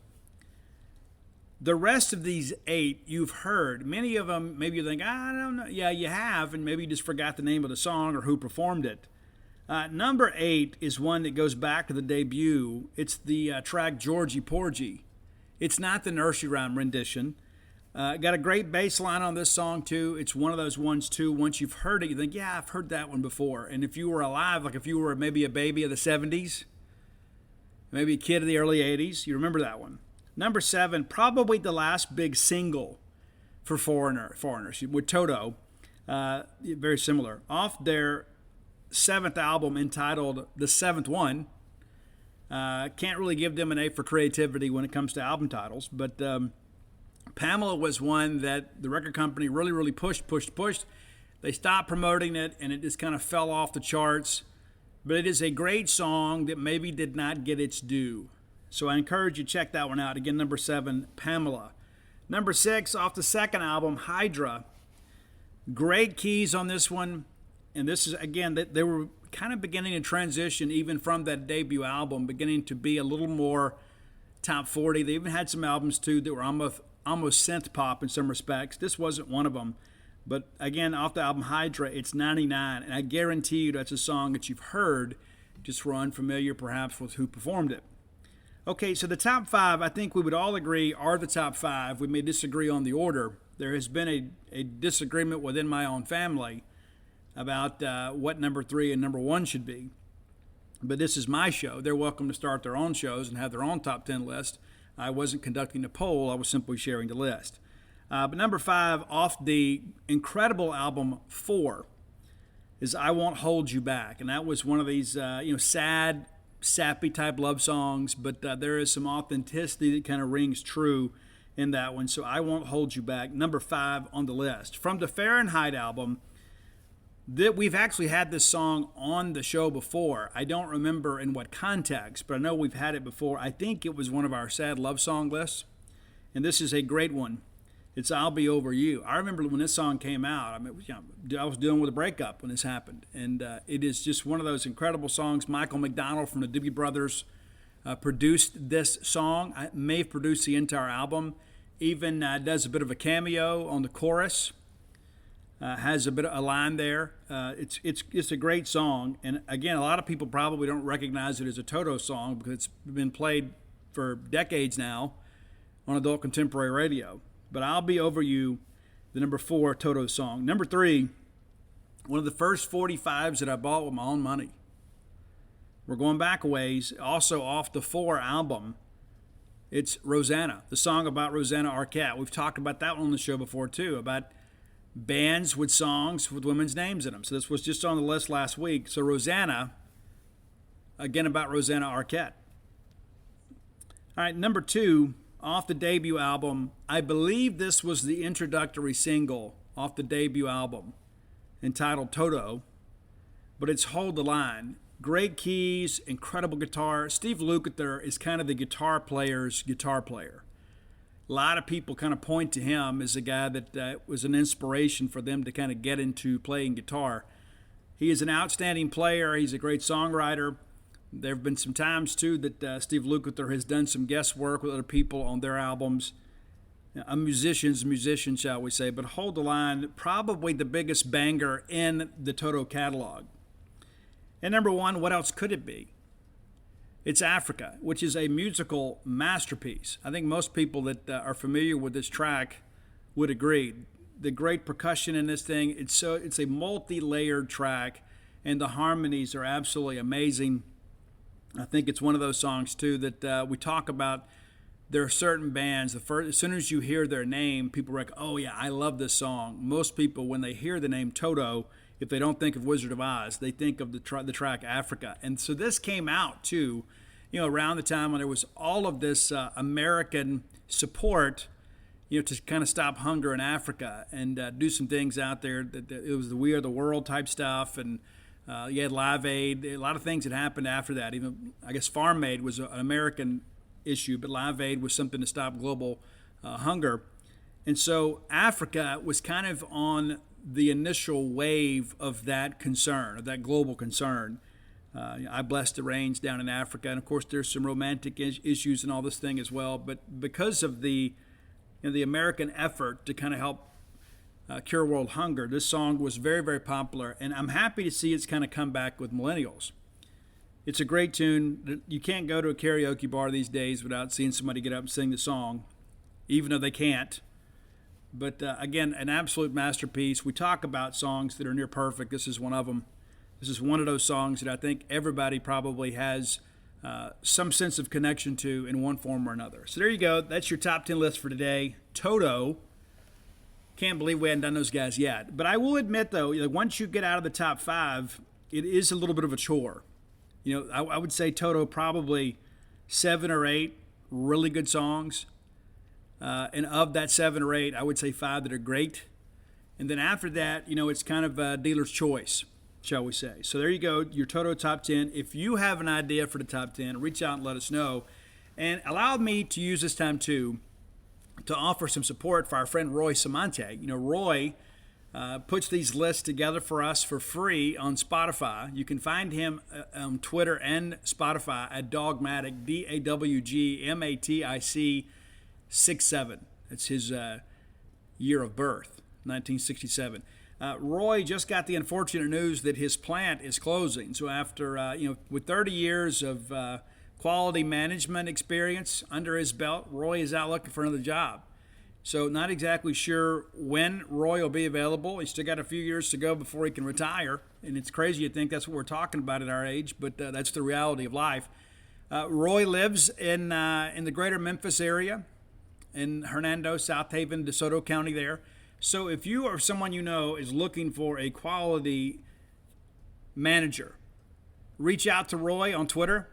S3: The rest of these 8 you've heard. Many of them, maybe you think, I don't know. Yeah, you have, and maybe you just forgot the name of the song or who performed it. Number 8 is one that goes back to the debut. It's the track Georgie Porgy. It's not the nursery rhyme rendition. Got a great bass line on this song, too. It's one of those ones, too. Once you've heard it, you think, yeah, I've heard that one before. And if you were alive, like if you were maybe a baby of the 70s, maybe a kid of the early 80s, you remember that one. Number 7, probably the last big single for Foreigners with Toto. Very similar. Off their 7th album entitled The 7th One. Can't really give them an A for creativity when it comes to album titles, but Pamela was one that the record company really pushed. They stopped promoting it, and it just kind of fell off the charts. But it is a great song that maybe did not get its due. So I encourage you to check that one out. Again, number 7, Pamela. Number 6, off the 2nd album, Hydra. Great keys on this one. And this is, again, they were kind of beginning to transition even from that debut album, beginning to be a little more top 40. They even had some albums, too, that were almost synth pop in some respects. This wasn't one of them. But again, off the album Hydra, it's 99. And I guarantee you that's a song that you've heard, just were unfamiliar perhaps with who performed it. Okay, so the top 5, I think we would all agree, are the top 5. We may disagree on the order. There has been a disagreement within my own family about what number 3 and number 1 should be. But this is my show. They're welcome to start their own shows and have their own top 10 list. I wasn't conducting a poll. I was simply sharing the list. But number 5, off the incredible album 4, is I Won't Hold You Back. And that was one of these sad, sappy type love songs, but there is some authenticity that kind of rings true in that one. So I Won't Hold You Back, number 5 on the list. From the Fahrenheit album, that we've actually had this song on the show before. I don't remember in what context, but I know we've had it before. I think it was one of our sad love song lists, and this is a great one. It's I'll Be Over You. I remember when this song came out, I was dealing with a breakup when this happened. And it is just one of those incredible songs. Michael McDonald from the Doobie Brothers produced this song. I may have produced the entire album. Even does a bit of a cameo on the chorus. Has a line there. It's a great song. And again, a lot of people probably don't recognize it as a Toto song because it's been played for decades now on adult contemporary radio. But I'll Be Over You, the number 4 Toto song. Number 3, one of the first 45s that I bought with my own money. We're going back a ways. Also off the 4 album, it's Rosanna, the song about Rosanna Arquette. We've talked about that one on the show before too, about bands with songs with women's names in them. So this was just on the list last week. So Rosanna, again about Rosanna Arquette. All right, number 2, off the debut album, I believe this was the introductory single off the debut album, entitled Toto, but it's Hold the Line. Great keys, incredible guitar. Steve Lukather is kind of the guitar player's guitar player. A lot of people kind of point to him as a guy that was an inspiration for them to kind of get into playing guitar. He is an outstanding player. He's a great songwriter. There have been some times, too, that Steve Lukather has done some guest work with other people on their albums. A musician, shall we say. But Hold the Line, probably the biggest banger in the Toto catalog. And number 1, what else could it be? It's Africa, which is a musical masterpiece. I think most people that are familiar with this track would agree. The great percussion in this thing, it's a multi-layered track, and the harmonies are absolutely amazing. I think it's one of those songs, too, that we talk about. There are certain bands, as soon as you hear their name, people are like, oh, yeah, I love this song. Most people, when they hear the name Toto, if they don't think of Wizard of Oz, they think of the track Africa. And so this came out too, around the time when there was all of this American support, to kind of stop hunger in Africa and do some things out there. It was the We Are the World type stuff, and you had Live Aid. A lot of things that happened after that. Even, I guess, Farm Aid was an American issue, but Live Aid was something to stop global hunger. And so Africa was kind of on the initial wave of that concern, of that global concern. I blessed the rains down in Africa, and of course there's some romantic issues and all this thing as well. But because of the American effort to kind of help cure world hunger, this song was very, very popular, and I'm happy to see it's kind of come back with millennials. It's a great tune. You can't go to a karaoke bar these days without seeing somebody get up and sing the song, even though they can't. But again, an absolute masterpiece. We talk about songs that are near perfect. This is one of them. This is one of those songs that I think everybody probably has some sense of connection to in one form or another. So there you go. That's your top 10 list for today. Toto. Can't believe we hadn't done those guys yet. But I will admit, though, once you get out of the top 5, it is a little bit of a chore. I would say Toto probably 7 or 8 really good songs. And of that 7 or 8, I would say 5 that are great. And then after that, it's kind of a dealer's choice, shall we say. So there you go, your Toto top 10. If you have an idea for the top 10, reach out and let us know. And allow me to use this time, too, to offer some support for our friend Roy Samante. Roy puts these lists together for us for free on Spotify. You can find him on Twitter and Spotify at Dogmatic, DAWGMATIC 67. That's his year of birth, 1967. Roy just got the unfortunate news that his plant is closing. So after, with 30 years of quality management experience under his belt, Roy is out looking for another job. So not exactly sure when Roy will be available. He's still got a few years to go before he can retire. And it's crazy to think that's what we're talking about at our age, but that's the reality of life. Roy lives in the greater Memphis area, in Hernando, South Haven, DeSoto County there. So if you or someone is looking for a quality manager, reach out to Roy on Twitter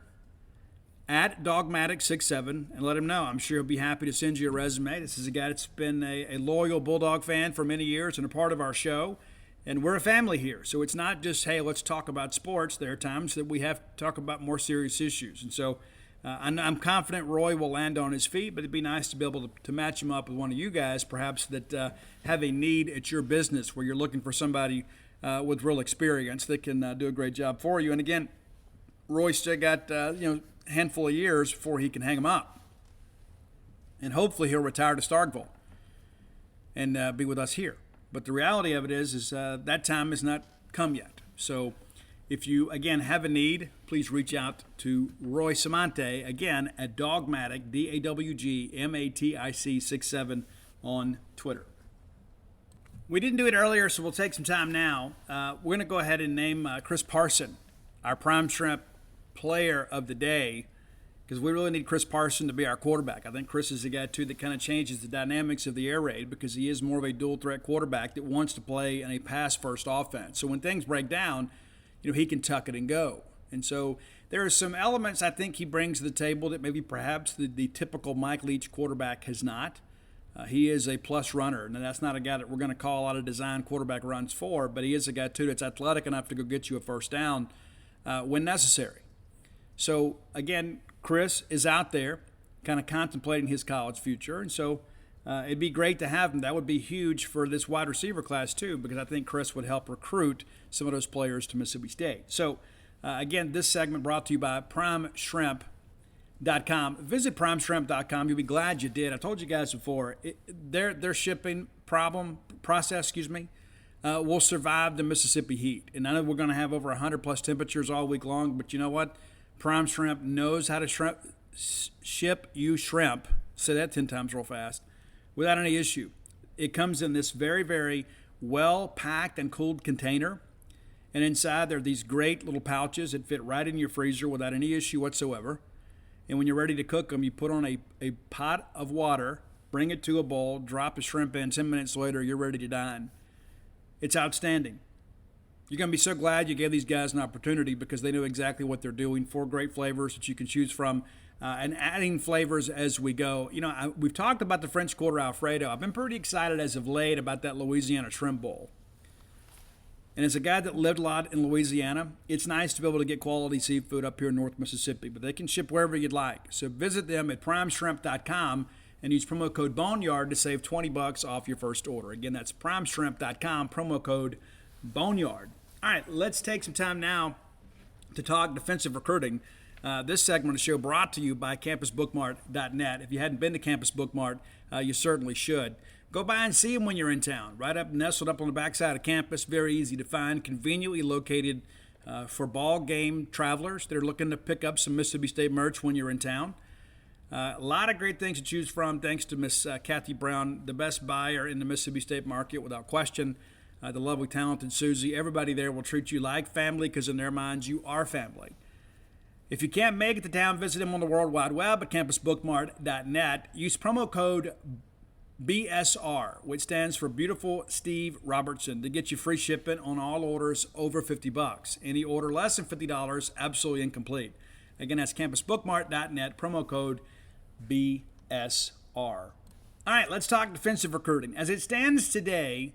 S3: at Dogmatic67 and let him know. I'm sure he'll be happy to send you a resume. This is a guy that's been a loyal Bulldog fan for many years and a part of our show. And we're a family here. So it's not just, hey, let's talk about sports. There are times that we have to talk about more serious issues. And so I'm confident Roy will land on his feet, but it'd be nice to be able to match him up with one of you guys, perhaps that have a need at your business where you're looking for somebody with real experience that can do a great job for you. And again, Roy's still got a handful of years before he can hang them up. And hopefully he'll retire to Starkville and be with us here. But the reality of it is that time has not come yet. So if you, again, have a need, please reach out to Roy Samante, again, at Dogmatic, DAWGMATIC 67 on Twitter. We didn't do it earlier, so we'll take some time now. We're going to go ahead and name Chris Parson our Prime Shrimp Player of the Day, because we really need Chris Parson to be our quarterback. I think Chris is the guy, too, that kind of changes the dynamics of the air raid because he is more of a dual-threat quarterback that wants to play in a pass-first offense. So when things break down, he can tuck it and go. And so there are some elements I think he brings to the table that maybe perhaps the typical Mike Leach quarterback has not. He is a plus runner. Now, that's not a guy that we're going to call out of design quarterback runs for, but he is a guy, too, that's athletic enough to go get you a first down when necessary. So, again, Chris is out there kind of contemplating his college future, and so it'd be great to have him. That would be huge for this wide receiver class, too, because I think Chris would help recruit some of those players to Mississippi State. So, again, this segment brought to you by PrimeShrimp.com. Visit PrimeShrimp.com. You'll be glad you did. I told you guys before, their shipping process will survive the Mississippi heat. And I know we're going to have over 100-plus temperatures all week long, but you know what? Prime Shrimp knows how to ship you shrimp, say that 10 times real fast, without any issue. It comes in this very, very well-packed and cooled container. And inside there are these great little pouches that fit right in your freezer without any issue whatsoever. And when you're ready to cook them, you put on a pot of water, bring it to a bowl, drop the shrimp in. 10 minutes later, you're ready to dine. It's outstanding. You're going to be so glad you gave these guys an opportunity because they know exactly what they're doing. 4 great flavors that you can choose from, and adding flavors as we go. We've talked about the French Quarter Alfredo. I've been pretty excited as of late about that Louisiana Shrimp Bowl. And as a guy that lived a lot in Louisiana, it's nice to be able to get quality seafood up here in North Mississippi, but they can ship wherever you'd like. So visit them at primeshrimp.com and use promo code Boneyard to save $20 off your first order. Again, that's primeshrimp.com, promo code Boneyard. All right, let's take some time now to talk defensive recruiting. This segment of the show brought to you by campusbookmart.net. If you hadn't been to Campus Bookmart, you certainly should. Go by and see them when you're in town. Right up, nestled up on the backside of campus, very easy to find, conveniently located for ball game travelers that are looking to pick up some Mississippi State merch when you're in town. A lot of great things to choose from, thanks to Miss Kathy Brown, the best buyer in the Mississippi State market without question. The lovely, talented Susie. Everybody there will treat you like family because in their minds you are family. If you can't make it to town, visit them on the World Wide Web at campusbookmart.net. Use promo code BSR, which stands for Beautiful Steve Robertson, to get you free shipping on all orders over $50. Any order less than $50, absolutely incomplete. Again, that's campusbookmart.net, promo code BSR. All right, let's talk defensive recruiting. As it stands today,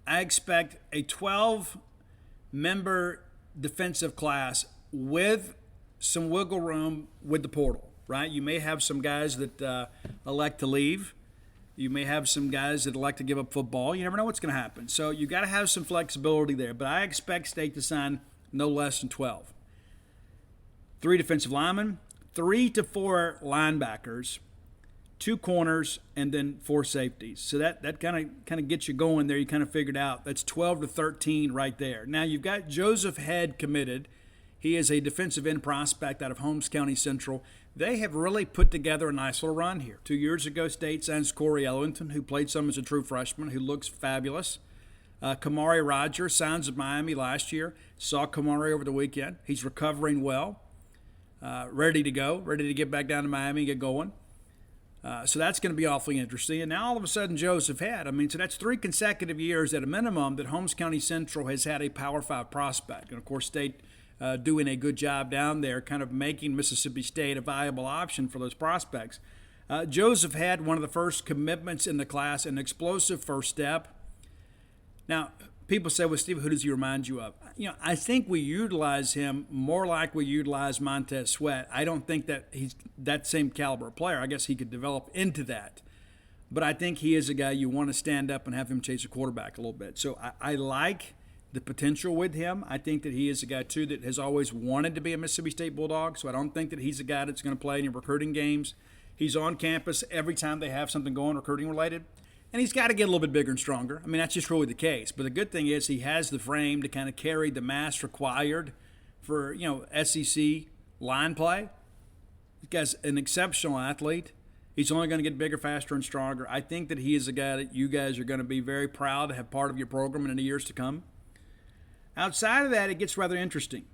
S3: I expect a 12-member defensive class with some wiggle room with the portal, right? You may have some guys that elect to leave. You may have some guys that elect to give up football. You never know what's going to happen. So you got to have some flexibility there. But I expect State to sign no less than 12. 3 defensive linemen, 3 to 4 linebackers, 2 corners, and then 4 safeties. So that kind of gets you going there. You kind of figured out that's 12 to 13 right there. Now you've got Joseph Head committed. He is a defensive end prospect out of Holmes County Central. They have really put together a nice little run here. 2 years ago, State signs Corey Ellington, who played some as a true freshman, who looks fabulous. Kamari Rogers signs at Miami last year. Saw Kamari over the weekend. He's recovering well, ready to go, ready to get back down to Miami and get going. So that's going to be awfully interesting. And now all of a sudden Joseph Head. So that's 3 consecutive years at a minimum that Holmes County Central has had a Power 5 prospect. And, of course, State doing a good job down there, kind of making Mississippi State a viable option for those prospects. Joseph had one of the first commitments in the class, an explosive first step. Now, people say, well, Steve, who does he remind you of? I think we utilize him more like we utilize Montez Sweat. I don't think that he's that same caliber player. I guess he could develop into that. But I think he is a guy you want to stand up and have him chase a quarterback a little bit. So I like the potential with him. I think that he is a guy, too, that has always wanted to be a Mississippi State Bulldog, so I don't think that he's a guy that's going to play any recruiting games. He's on campus every time they have something going recruiting-related, and he's got to get a little bit bigger and stronger. That's just really the case. But the good thing is he has the frame to kind of carry the mass required for, SEC line play. This guy's an exceptional athlete. He's only going to get bigger, faster, and stronger. I think that he is a guy that you guys are going to be very proud to have part of your program in the years to come. Outside of that, it gets rather interesting.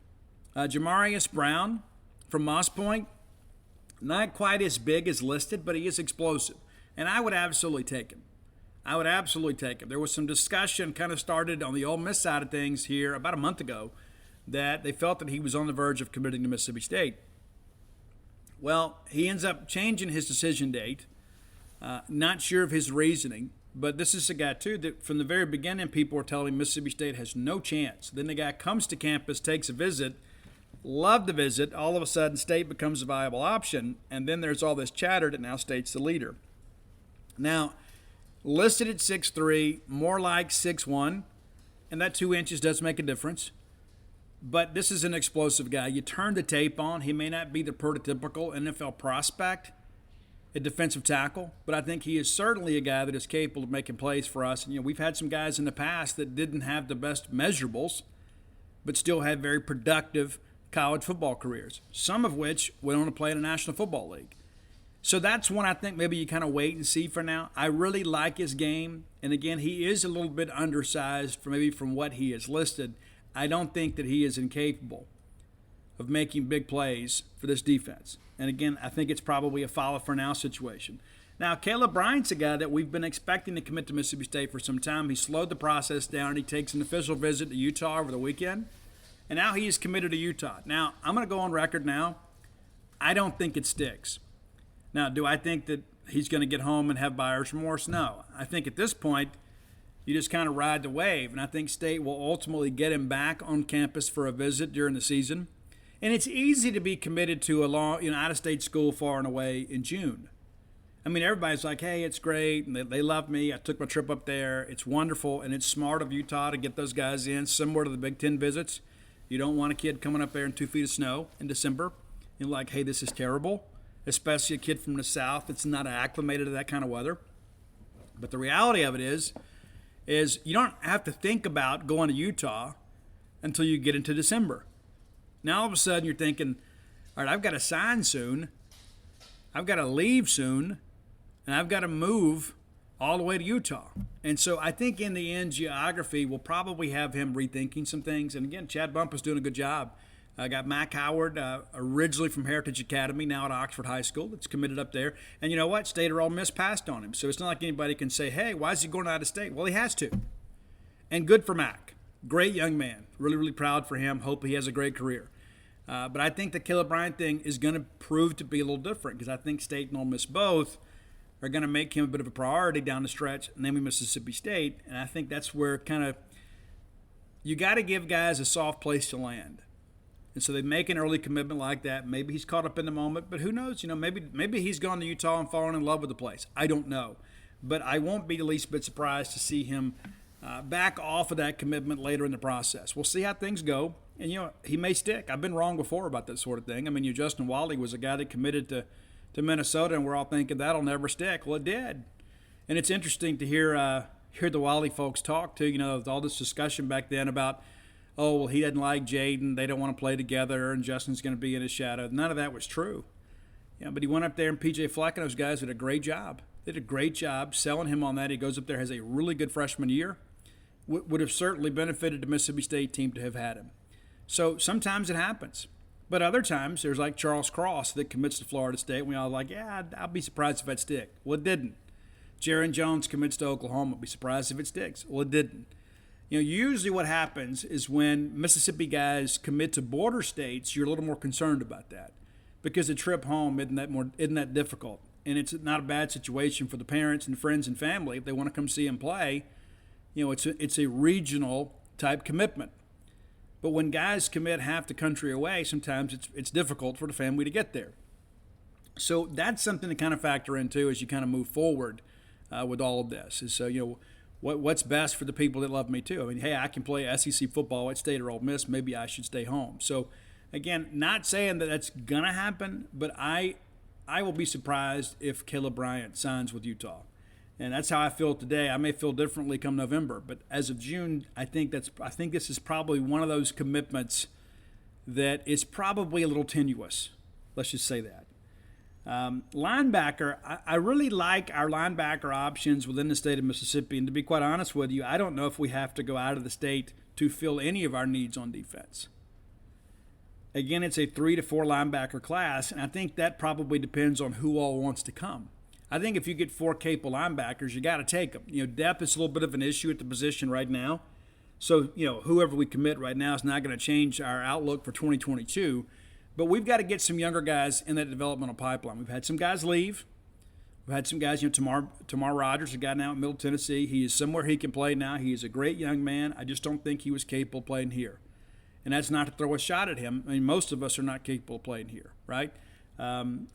S3: Jamarius Brown from Moss Point, not quite as big as listed, but he is explosive. And I would absolutely take him. There was some discussion kind of started on the Ole Miss side of things here about a month ago that they felt that he was on the verge of committing to Mississippi State. Well, he ends up changing his decision date. Not sure of his reasoning. But this is a guy, too, that from the very beginning, people were telling him Mississippi State has no chance. Then the guy comes to campus, takes a visit, loved the visit. All of a sudden, State becomes a viable option. And then there's all this chatter that now State's the leader. Now, listed at 6'3", more like 6'1", and that 2 inches does make a difference. But this is an explosive guy. You turn the tape on. He may not be the prototypical NFL prospect at defensive tackle, but I think he is certainly a guy that is capable of making plays for us. And, we've had some guys in the past that didn't have the best measurables, but still had very productive college football careers, some of which went on to play in the National Football League. So that's one I think maybe you kind of wait and see for now. I really like his game, and again, he is a little bit undersized from what he is listed. I don't think that he is incapable of making big plays for this defense. And again, I think it's probably a follow for now situation. Now, Kayla Bryant's a guy that we've been expecting to commit to Mississippi State for some time. He slowed the process down, and he takes an official visit to Utah over the weekend, and now he is committed to Utah. Now, I'm going to go on record now. I don't think it sticks. Now, do I think that he's going to get home and have buyer's remorse? No. I think at this point, you just kind of ride the wave, and I think State will ultimately get him back on campus for a visit during the season. And it's easy to be committed to a long, out-of-state school far and away in June. I mean, everybody's like, hey, it's great, and they love me. I took my trip up there. It's wonderful, and it's smart of Utah to get those guys in, similar to the Big Ten visits. You don't want a kid coming up there in 2 feet of snow in December and like, hey, this is terrible, especially a kid from the South that's not acclimated to that kind of weather. But the reality of it is you don't have to think about going to Utah until you get into December. Now, all of a sudden, you're thinking, all right, I've got to sign soon. I've got to leave soon. And I've got to move all the way to Utah. And so I think in the end, geography will probably have him rethinking some things. And again, Chad Bump is doing a good job. I got Mac Howard, originally from Heritage Academy, now at Oxford High School. That's committed up there. And you know what? State or Ole Miss passed on him. So it's not like anybody can say, hey, why is he going out of state? Well, he has to. And good for Mac. Great young man. Really, really proud for him. Hope he has a great career. But I think the Kayla Bryant thing is going to prove to be a little different because I think State and Ole Miss both are going to make him a bit of a priority down the stretch, namely Mississippi State. And I think that's where kind of you got to give guys a soft place to land. And so they make an early commitment like that. Maybe he's caught up in the moment, but who knows? Maybe he's gone to Utah and fallen in love with the place. I don't know. But I won't be the least bit surprised to see him back off of that commitment later in the process. We'll see how things go. And, he may stick. I've been wrong before about that sort of thing. I mean, Justin Wally was a guy that committed to Minnesota, and we're all thinking that'll never stick. Well, it did. And it's interesting to hear the Wally folks talk, too, with all this discussion back then about, oh, well, he doesn't like Jaden, they don't want to play together, and Justin's going to be in his shadow. None of that was true. But he went up there, and P.J. Fleck and those guys did a great job. They did a great job selling him on that. He goes up there, has a really good freshman year. Would have certainly benefited the Mississippi State team to have had him. So sometimes it happens. But other times, there's like Charles Cross that commits to Florida State. And we all like, yeah, I'll be surprised if that stick. Well, it didn't. Jaron Jones commits to Oklahoma. I'll be surprised if it sticks. Well, it didn't. Usually what happens is when Mississippi guys commit to border states, you're a little more concerned about that because the trip home isn't that difficult. And it's not a bad situation for the parents and friends and family if they want to come see him play. It's a regional type commitment. But when guys commit half the country away, sometimes it's difficult for the family to get there. So that's something to kind of factor into as you kind of move forward with all of this. Is what's best for the people that love me too. I mean, hey, I can play SEC football at State or Ole Miss. Maybe I should stay home. So again, not saying that that's gonna happen, but I will be surprised if Kayla Bryant signs with Utah. And that's how I feel today. I may feel differently come November, but as of June, I think this is probably one of those commitments that is probably a little tenuous. Let's just say that. Linebacker, I really like our linebacker options within the state of Mississippi. And to be quite honest with you, I don't know if we have to go out of the state to fill any of our needs on defense. Again, it's a 3 to 4 linebacker class, and I think that probably depends on who all wants to come. I think if you get 4 capable linebackers, you got to take them. Depth is a little bit of an issue at the position right now. So, whoever we commit right now is not going to change our outlook for 2022. But we've got to get some younger guys in that developmental pipeline. We've had some guys leave. We've had some guys, Tamar Rogers, a guy now at Middle Tennessee. He is somewhere he can play now. He is a great young man. I just don't think he was capable of playing here. And that's not to throw a shot at him. I mean, most of us are not capable of playing here, right?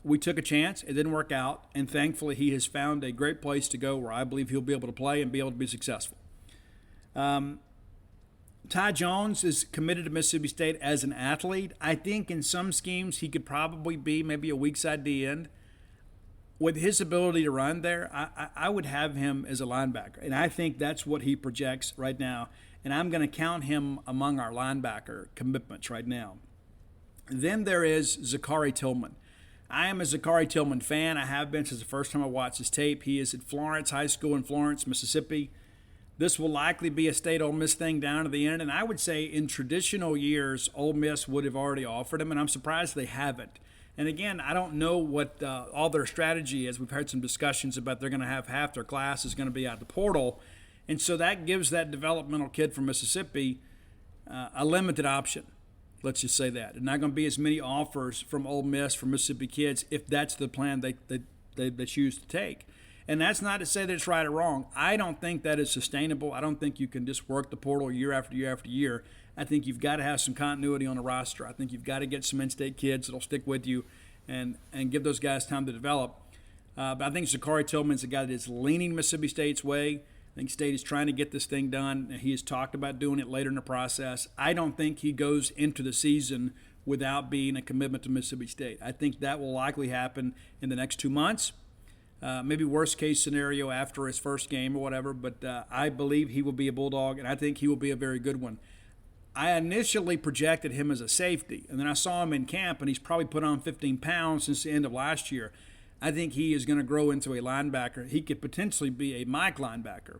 S3: We took a chance. It didn't work out. And thankfully, he has found a great place to go where I believe he'll be able to play and be able to be successful. Ty Jones is committed to Mississippi State as an athlete. I think in some schemes he could probably be maybe a weak side D end. With his ability to run there, I would have him as a linebacker. And I think that's what he projects right now. And I'm going to count him among our linebacker commitments right now. Then there is Zakari Tillman. I am a Zakari Tillman fan. I have been since the first time I watched his tape. He is at Florence High School in Florence, Mississippi. This will likely be a State Ole Miss thing down to the end. And I would say in traditional years, Ole Miss would have already offered him, and I'm surprised they haven't. And again, I don't know what all their strategy is. We've heard some discussions about they're going to have half their class is going to be out the portal. And so that gives that developmental kid from Mississippi a limited option. Let's just say that. There's not going to be as many offers from Ole Miss for Mississippi kids if that's the plan they choose to take. And that's not to say that it's right or wrong. I don't think that is sustainable. I don't think you can just work the portal year after year after year. I think you've got to have some continuity on the roster. I think you've got to get some in-state kids that'll stick with you and give those guys time to develop. But I think Zakari Tillman's a guy that is leaning Mississippi State's way. I think State is trying to get this thing done. He has talked about doing it later in the process. I don't think he goes into the season without being a commitment to Mississippi State. I think that will likely happen in the next 2 months. Maybe worst case scenario after his first game or whatever, but I believe he will be a Bulldog, and I think he will be a very good one. I initially projected him as a safety, and then I saw him in camp, and he's probably put on 15 pounds since the end of last year. I think he is going to grow into a linebacker. He could potentially be a Mike linebacker.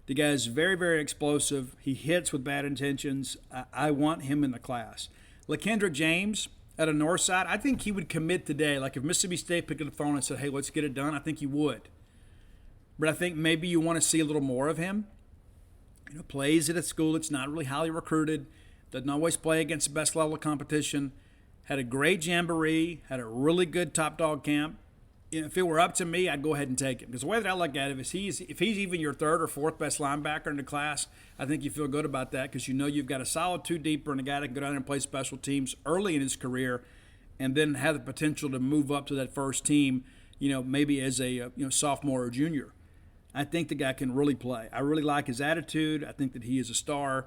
S3: The guy is very, very explosive. He hits with bad intentions. I want him in the class. LaKendrick James at a north side, I think he would commit today. Like if Mississippi State picked up the phone and said, hey, let's get it done, I think he would. But I think maybe you want to see a little more of him. Plays at a school that's not really highly recruited, doesn't always play against the best level of competition, had a great jamboree, had a really good top dog camp. If it were up to me, I'd go ahead and take him. Because the way that I look at it is if he's even your third or fourth best linebacker in the class, I think you feel good about that because you've got a solid two deeper and a guy that can go down there and play special teams early in his career and then have the potential to move up to that first team, maybe as a sophomore or junior. I think the guy can really play. I really like his attitude. I think that he is a star.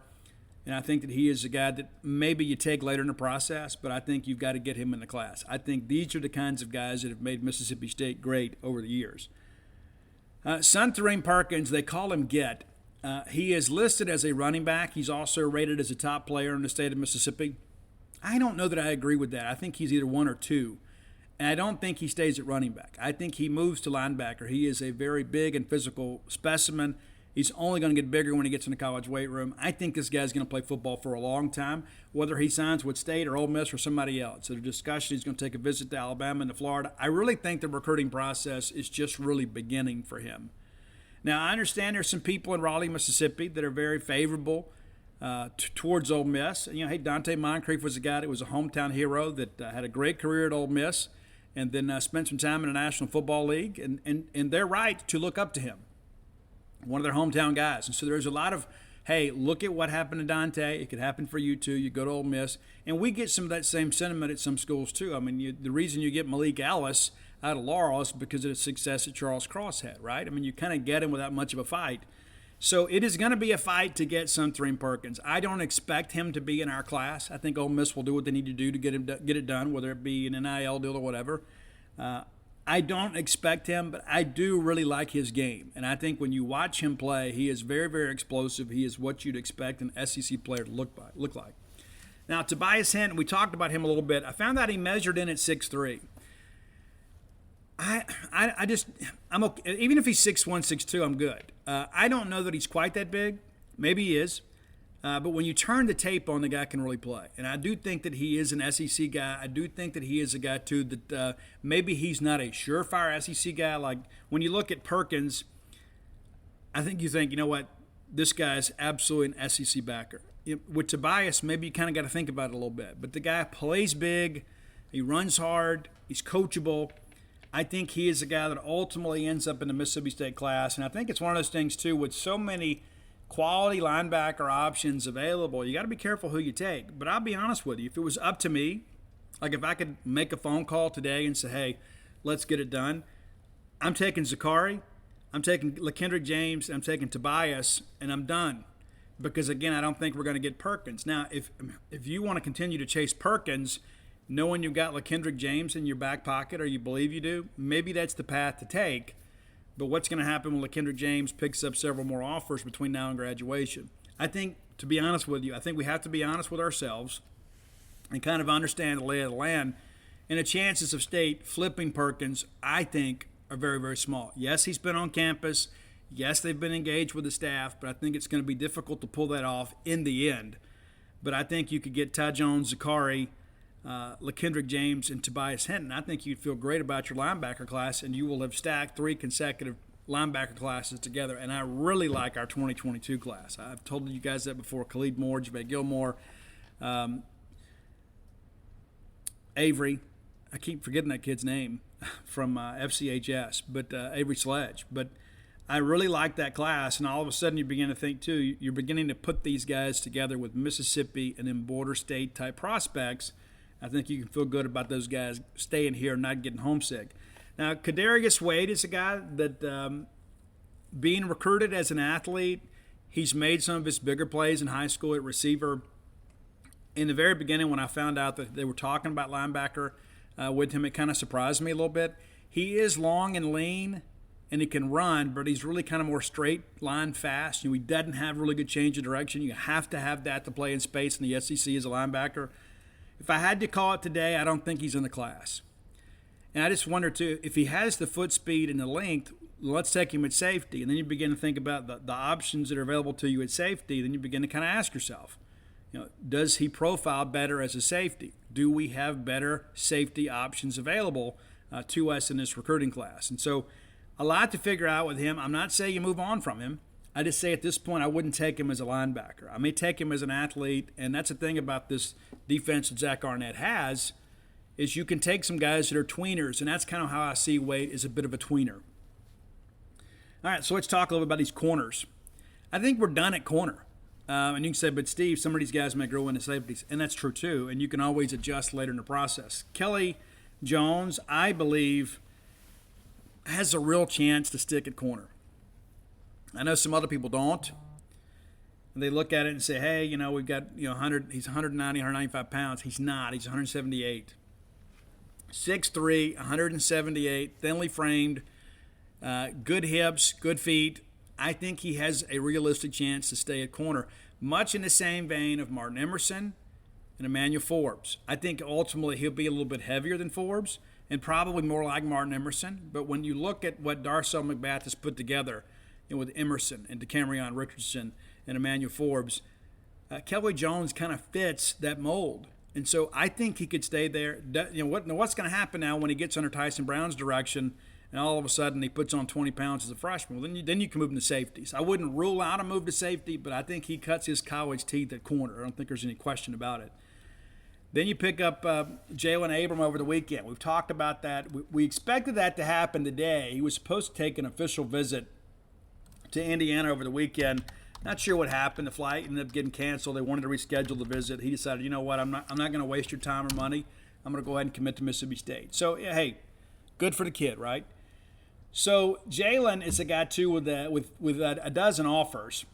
S3: And I think that he is a guy that maybe you take later in the process, but I think you've got to get him in the class. I think these are the kinds of guys that have made Mississippi State great over the years. Suntarine Perkins, they call him Get. He is listed as a running back. He's also rated as a top player in the state of Mississippi. I don't know that I agree with that. I think he's either one or two. And I don't think he stays at running back. I think he moves to linebacker. He is a very big and physical specimen. He's only going to get bigger when he gets in the college weight room. I think this guy's going to play football for a long time, whether he signs with State or Ole Miss or somebody else. So the discussion, he's going to take a visit to Alabama and to Florida. I really think the recruiting process is just really beginning for him. Now, I understand there's some people in Raleigh, Mississippi that are very favorable towards Ole Miss. Hey, Dante Moncrief was a guy that was a hometown hero that had a great career at Ole Miss and then spent some time in the National Football League, and they're right to look up to him. One of their hometown guys. And so there's a lot of, hey, look at what happened to Dante. It could happen for you too. You go to Ole Miss. And we get some of that same sentiment at some schools too. I mean, the reason you get Malik Ellis out of Laurel is because of the success that Charles Cross had, right? I mean, you kind of get him without much of a fight. So it is going to be a fight to get Suntarine Perkins. I don't expect him to be in our class. I think Ole Miss will do what they need to do to get it done, whether it be an NIL deal or whatever. I don't expect him, but I do really like his game. And I think when you watch him play, he is very, very explosive. He is what you'd expect an SEC player to look like. Now, Tobias Hinton, we talked about him a little bit. I found out he measured in at 6'3". I'm okay. Even if he's 6'1", 6'2", I'm good. I don't know that he's quite that big. Maybe he is. But when you turn the tape on, the guy can really play. And I do think that he is an SEC guy. I do think that he is a guy, too, that maybe he's not a surefire SEC guy. Like, when you look at Perkins, I think you think, you know what, this guy's absolutely an SEC backer. With Tobias, maybe you kind of got to think about it a little bit. But the guy plays big. He runs hard. He's coachable. I think he is a guy that ultimately ends up in the Mississippi State class. And I think it's one of those things, too, with so many quality linebacker options available, you got to be careful who you take. But I'll be honest with you, if it was up to me, like if I could make a phone call today and say, hey, let's get it done, I'm taking Zakari, I'm taking LaKendrick James, I'm taking Tobias, and I'm done. Because, again, I don't think we're going to get Perkins. Now, if you want to continue to chase Perkins, knowing you've got LaKendrick James in your back pocket, or you believe you do, maybe that's the path to take. But what's going to happen when LaKendrick James picks up several more offers between now and graduation? I think, to be honest with you, I think we have to be honest with ourselves and kind of understand the lay of the land. And the chances of State flipping Perkins, I think, are very, very small. Yes, he's been on campus. Yes, they've been engaged with the staff, but I think it's going to be difficult to pull that off in the end. But I think you could get Ty Jones, Zakari, LaKendrick James and Tobias Hinton, I think you'd feel great about your linebacker class, and you will have stacked 3 consecutive linebacker classes together. And I really like our 2022 class. I've told you guys that before. Khalid Moore, Javay Gilmore, Avery. I keep forgetting that kid's name from FCHS, but Avery Sledge. But I really like that class, and all of a sudden you begin to think, too, you're beginning to put these guys together with Mississippi and then border state-type prospects. I think you can feel good about those guys staying here and not getting homesick. Now, Cadarius Wade is a guy that, being recruited as an athlete, he's made some of his bigger plays in high school at receiver. In the very beginning, when I found out that they were talking about linebacker with him, it kind of surprised me a little bit. He is long and lean, and he can run, but he's really kind of more straight line fast. He doesn't have really good change of direction. You have to have that to play in space in the SEC as a linebacker. If I had to call it today, I don't think he's in the class. And I just wonder, too, if he has the foot speed and the length, let's take him at safety. And then you begin to think about the options that are available to you at safety. Then you begin to kind of ask yourself, does he profile better as a safety? Do we have better safety options available to us in this recruiting class? And so a lot to figure out with him. I'm not saying you move on from him. I just say at this point I wouldn't take him as a linebacker. I may take him as an athlete, and that's the thing about this defense that Zach Arnett has, is you can take some guys that are tweeners, and that's kind of how I see Wade as a bit of a tweener. All right, so let's talk a little bit about these corners. I think we're done at corner. And you can say, but Steve, some of these guys may grow into safeties, and that's true too, and you can always adjust later in the process. Kelly Jones, I believe, has a real chance to stick at corner. I know some other people don't. And they look at it and say, hey, we've got, 100, he's 190, 195 pounds. He's not. He's 178. 6'3", 178, thinly framed, good hips, good feet. I think he has a realistic chance to stay at corner, much in the same vein of Martin Emerson and Emmanuel Forbes. I think ultimately he'll be a little bit heavier than Forbes and probably more like Martin Emerson. But when you look at what Darcel McBath has put together with Emerson and DeCamerion Richardson and Emmanuel Forbes, Kelly Jones kind of fits that mold. And so I think he could stay there. What's going to happen now when he gets under Tyson Brown's direction and all of a sudden he puts on 20 pounds as a freshman? Well, then you can move him to safeties. I wouldn't rule out a move to safety, but I think he cuts his college teeth at corner. I don't think there's any question about it. Then you pick up Jaylen Abram over the weekend. We've talked about that. We expected that to happen today. He was supposed to take an official visit to Indiana over the weekend. Not sure what happened. The flight ended up getting canceled. They wanted to reschedule the visit. He decided, you know what, I'm not going to waste your time or money. I'm going to go ahead and commit to Mississippi State. So, hey, good for the kid, right? So Jaylen is a guy, too, with a dozen offers.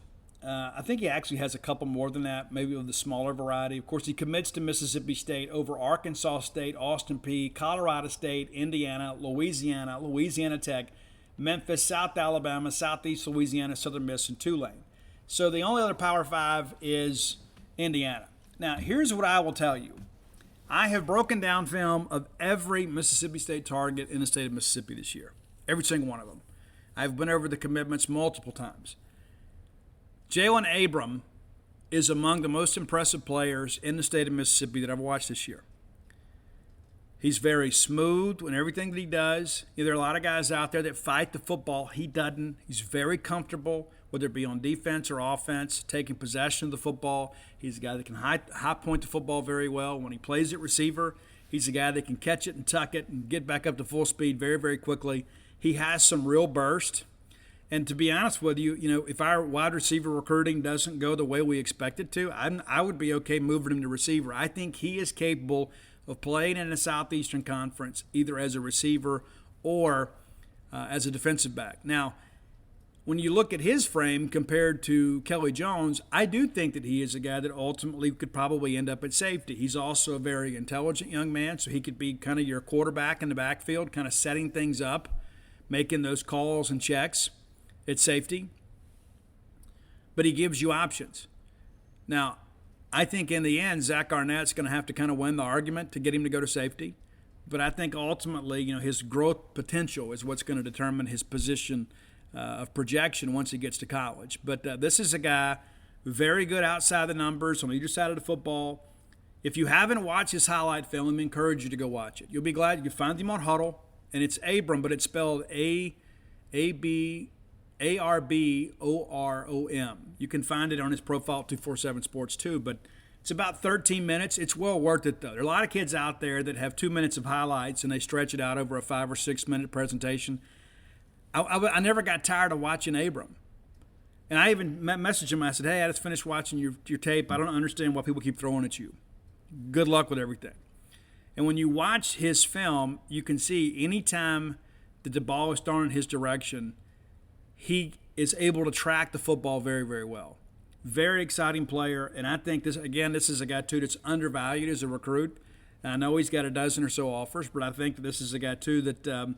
S3: I think he actually has a couple more than that, maybe of the smaller variety. Of course, he commits to Mississippi State over Arkansas State, Austin Peay, Colorado State, Indiana, Louisiana Tech, Memphis, South Alabama, Southeast Louisiana, Southern Miss, and Tulane. So the only other Power 5 is Indiana. Now, here's what I will tell you. I have broken down film of every Mississippi State target in the state of Mississippi this year, every single one of them. I've been over the commitments multiple times. Jaylen Abram is among the most impressive players in the state of Mississippi that I've watched this year. He's very smooth in everything that he does. There are a lot of guys out there that fight the football. He doesn't. He's very comfortable, whether it be on defense or offense, taking possession of the football. He's a guy that can high point the football very well. When he plays at receiver, he's a guy that can catch it and tuck it and get back up to full speed very, very quickly. He has some real burst. And to be honest with you, if our wide receiver recruiting doesn't go the way we expect it to, I would be okay moving him to receiver. I think he is capable of playing in the Southeastern Conference, either as a receiver or as a defensive back. Now, when you look at his frame compared to Kelly Jones, I do think that he is a guy that ultimately could probably end up at safety. He's also a very intelligent young man, so he could be kind of your quarterback in the backfield, kind of setting things up, making those calls and checks at safety. But he gives you options. Now, I think in the end, Zach Arnett's going to have to kind of win the argument to get him to go to safety. But I think ultimately, his growth potential is what's going to determine his position of projection once he gets to college. But this is a guy very good outside the numbers on either side of the football. If you haven't watched his highlight film, let me encourage you to go watch it. You'll be glad you find him on Huddle, and it's Abram, but it's spelled Arbrom. You can find it on his profile, 247 Sports too, but it's about 13 minutes. It's well worth it, though. There are a lot of kids out there that have 2 minutes of highlights, and they stretch it out over a 5 or 6 minute presentation. I never got tired of watching Abram. And I even messaged him. I said, hey, I just finished watching your tape. I don't understand why people keep throwing at you. Good luck with everything. And when you watch his film, you can see anytime that the ball is thrown in his direction, he is able to track the football very, very well. Very exciting player. And I think this is a guy, too, that's undervalued as a recruit. And I know he's got a dozen or so offers, but I think that this is a guy, too, that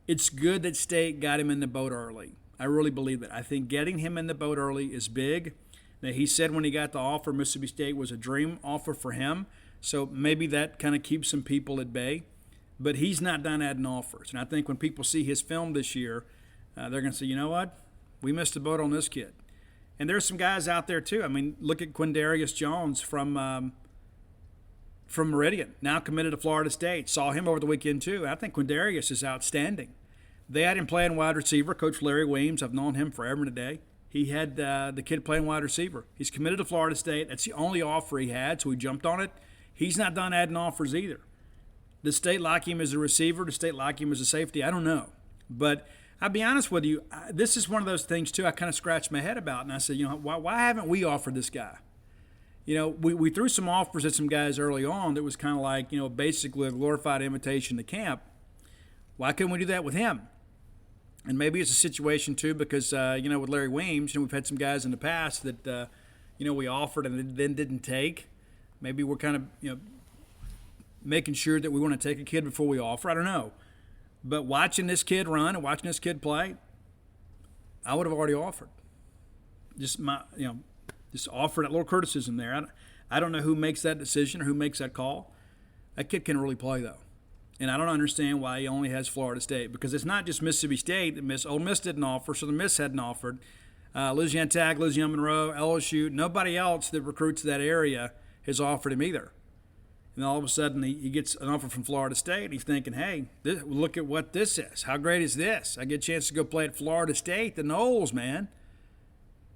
S3: it's good that State got him in the boat early. I really believe that. I think getting him in the boat early is big. Now, he said when he got the offer, Mississippi State was a dream offer for him. So maybe that kind of keeps some people at bay. But he's not done adding offers. And I think when people see his film this year, they're going to say, you know what? We missed the boat on this kid. And there's some guys out there, too. I mean, look at Quindarius Jones from Meridian, now committed to Florida State. Saw him over the weekend, too. I think Quindarius is outstanding. They had him playing wide receiver. Coach Larry Weems, I've known him forever and a day. He had the kid playing wide receiver. He's committed to Florida State. That's the only offer he had, so he jumped on it. He's not done adding offers either. Does State like him as a receiver? Does State like him as a safety? I don't know. But I'll be honest with you, this is one of those things, too, I kind of scratched my head about. And I said, why haven't we offered this guy? We threw some offers at some guys early on that was kind of like, basically a glorified invitation to camp. Why couldn't we do that with him? And maybe it's a situation, too, because, with Larry Weems, we've had some guys in the past that, we offered and then didn't take. Maybe we're kind of, making sure that we want to take a kid before we offer. I don't know. But watching this kid run and watching this kid play, I would have already offered. Just offered a little criticism there. I don't know who makes that decision or who makes that call. That kid can really play, though. And I don't understand why he only has Florida State, because it's not just Mississippi State that missed. Ole Miss didn't offer, so the Miss hadn't offered. Louisiana Tech, Louisiana Monroe, LSU, nobody else that recruits that area has offered him either. And all of a sudden he gets an offer from Florida State. He's thinking, hey, look at what this is. How great is this? I get a chance to go play at Florida State, the Noles, man.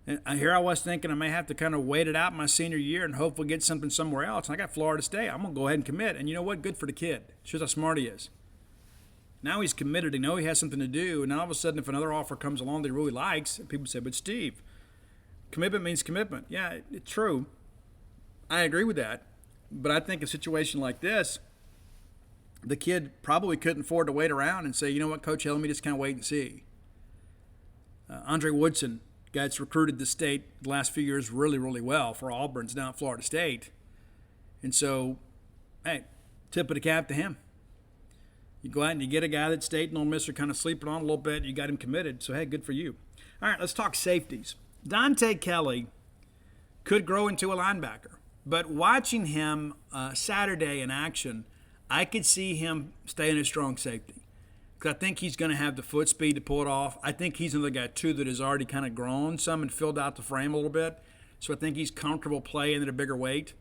S3: And here I was thinking I may have to kind of wait it out my senior year and hopefully get something somewhere else. And I got Florida State. I'm going to go ahead and commit. And you know what? Good for the kid. Shows how smart he is. Now he's committed. He knows he has something to do. And all of a sudden, if another offer comes along that he really likes, people say, but Steve, commitment means commitment. Yeah, it's true. I agree with that. But I think a situation like this, the kid probably couldn't afford to wait around and say, you know what, Coach, let me just kind of wait and see. Andre Woodson, guy that's recruited the state the last few years really, really well for Auburn's now at Florida State. And so, hey, tip of the cap to him. You go out and you get a guy that State and Ole Miss are kind of sleeping on a little bit. You got him committed. So, hey, good for you. All right, let's talk safeties. Dante Kelly could grow into a linebacker. But watching him Saturday in action, I could see him staying a strong safety. Because I think he's going to have the foot speed to pull it off. I think he's another guy, too, that has already kind of grown some and filled out the frame a little bit. So I think he's comfortable playing at a bigger weight.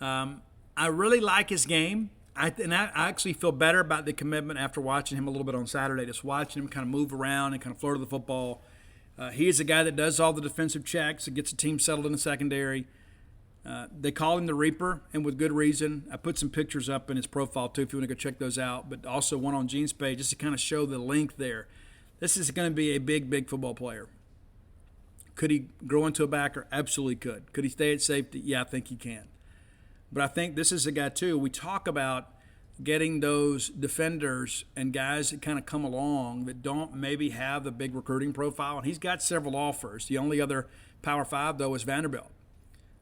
S3: I really like his game. I actually feel better about the commitment after watching him a little bit on Saturday, just watching him kind of move around and kind of float the football. He is a guy that does all the defensive checks and gets the team settled in the secondary. They call him the Reaper, and with good reason. I put some pictures up in his profile, too, if you want to go check those out, but also one on Gene's page just to kind of show the length there. This is going to be a big, big football player. Could he grow into a backer? Absolutely could. Could he stay at safety? Yeah, I think he can. But I think this is a guy, too. We talk about getting those defenders and guys that kind of come along that don't maybe have the big recruiting profile, and he's got several offers. The only other Power 5, though, is Vanderbilt.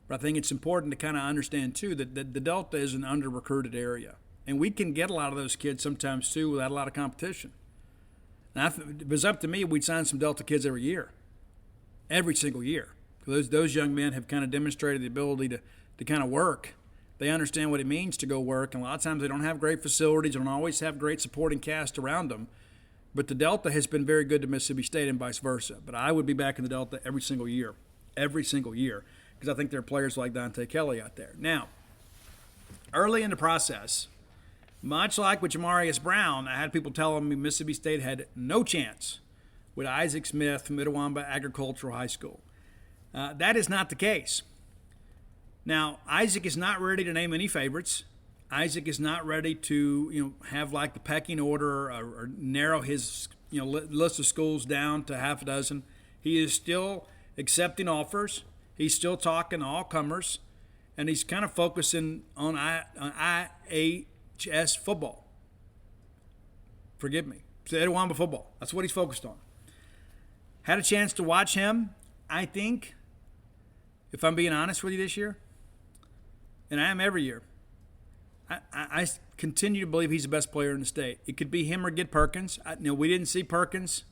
S3: But I think it's important to kind of understand, too, that the Delta is an under-recruited area. And we can get a lot of those kids sometimes, too, without a lot of competition. Now, if it was up to me, we'd sign some Delta kids every year. Every single year. Because those young men have kind of demonstrated the ability to kind of work. They understand what it means to go work. And a lot of times they don't have great facilities. They don't always have great supporting cast around them. But the Delta has been very good to Mississippi State and vice versa. But I would be back in the Delta every single year. Every single year. Because I think there are players like Dante Kelly out there. Now, early in the process, much like with Jamarius Brown, I had people telling me Mississippi State had no chance with Isaac Smith from Itawamba Agricultural High School. That is not the case. Now, Isaac is not ready to name any favorites. Isaac is not ready to, have like the pecking order or narrow his, list of schools down to half a dozen. He is still accepting offers. He's still talking to all comers, and he's kind of focusing on IHS football. Forgive me. It's Itawamba football. That's what he's focused on. Had a chance to watch him, I think, if I'm being honest with you this year, and I am every year, I continue to believe he's the best player in the state. It could be him or get Perkins. We didn't see Perkins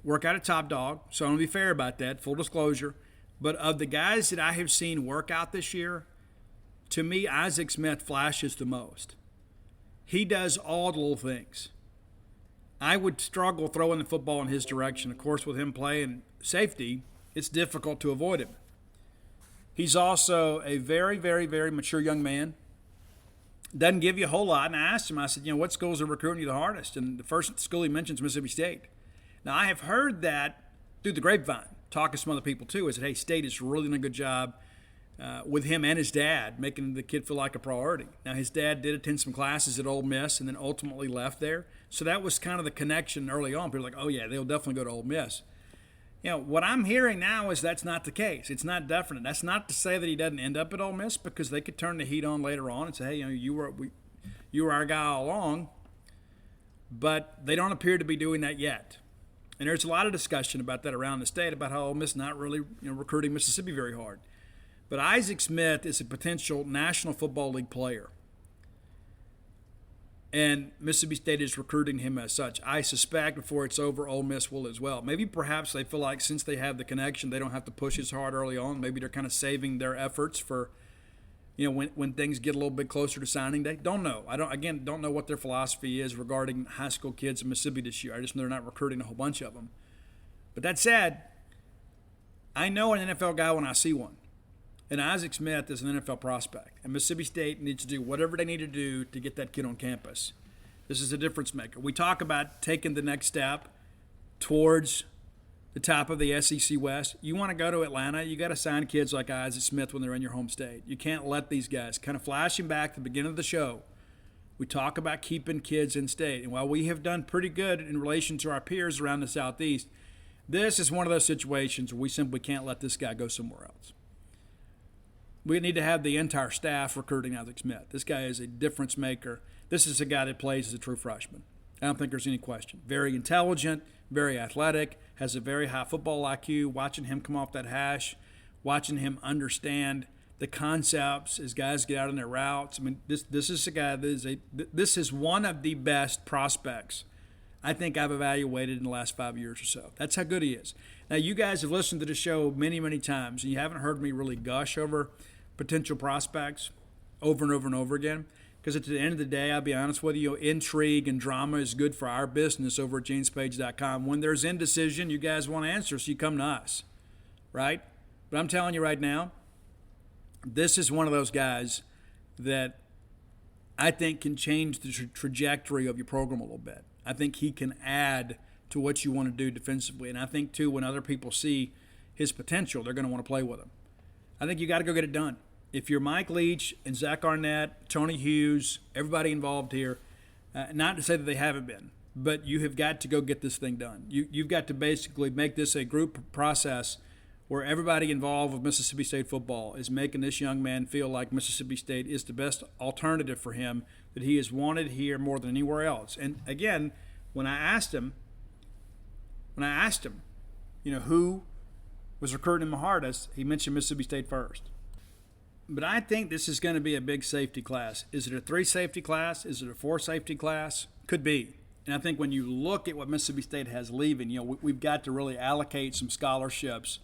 S3: work out at Top Dog, so I'm going to be fair about that, full disclosure. But of the guys that I have seen work out this year, to me, Isaac Smith flashes the most. He does all the little things. I would struggle throwing the football in his direction. Of course, with him playing safety, it's difficult to avoid him. He's also a very, very, very mature young man. Doesn't give you a whole lot. And I asked him, I said, what schools are recruiting you the hardest? And the first school he mentions is Mississippi State. Now, I have heard that through the grapevine, talking to some other people too, is that, hey, State is really doing a good job with him and his dad, making the kid feel like a priority. Now, his dad did attend some classes at Ole Miss and then ultimately left there. So that was kind of the connection early on. People were like, oh, yeah, they'll definitely go to Ole Miss. What I'm hearing now is that's not the case. It's not definite. That's not to say that he doesn't end up at Ole Miss, because they could turn the heat on later on and say, hey, you were our guy all along. But they don't appear to be doing that yet. And there's a lot of discussion about that around the state, about how Ole Miss not really recruiting Mississippi very hard. But Isaac Smith is a potential National Football League player. And Mississippi State is recruiting him as such. I suspect before it's over, Ole Miss will as well. Maybe perhaps they feel like since they have the connection, they don't have to push as hard early on. Maybe they're kind of saving their efforts for, when things get a little bit closer to signing day. Don't know. I don't know what their philosophy is regarding high school kids in Mississippi this year. I just know they're not recruiting a whole bunch of them. But that said, I know an NFL guy when I see one. And Isaac Smith is an NFL prospect. And Mississippi State needs to do whatever they need to do to get that kid on campus. This is a difference maker. We talk about taking the next step towards the top of the SEC West. You want to go to Atlanta, you got to sign kids like Isaac Smith when they're in your home state. You can't let these guys, kind of flashing back to the beginning of the show, we talk about keeping kids in state. And while we have done pretty good in relation to our peers around the Southeast, this is one of those situations where we simply can't let this guy go somewhere else. We need to have the entire staff recruiting Isaac Smith. This guy is a difference maker. This is a guy that plays as a true freshman. I don't think there's any question. Very intelligent, very athletic, has a very high football IQ. Watching him come off that hash, watching him understand the concepts as guys get out on their routes. I mean, this is a guy this is one of the best prospects I think I've evaluated in the last 5 years or so. That's how good he is. Now, you guys have listened to the show many, many times, and you haven't heard me really gush over potential prospects over and over and over again. Because at the end of the day, I'll be honest with you, intrigue and drama is good for our business over at genespage.com. When there's indecision, you guys want answers, so you come to us, right? But I'm telling you right now, this is one of those guys that I think can change the trajectory of your program a little bit. I think he can add to what you want to do defensively. And I think, too, when other people see his potential, they're going to want to play with him. I think you got to go get it done. If you're Mike Leach and Zach Arnett, Tony Hughes, everybody involved here, not to say that they haven't been, but you have got to go get this thing done. You've got to basically make this a group process where everybody involved with Mississippi State football is making this young man feel like Mississippi State is the best alternative for him, that he is wanted here more than anywhere else. And again, when I asked him, who was recruiting him the hardest, he mentioned Mississippi State first. But I think this is going to be a big safety class. Is it a 3 safety class? Is it a 4 safety class? Could be. And I think when you look at what Mississippi State has leaving, we've got to really allocate some scholarships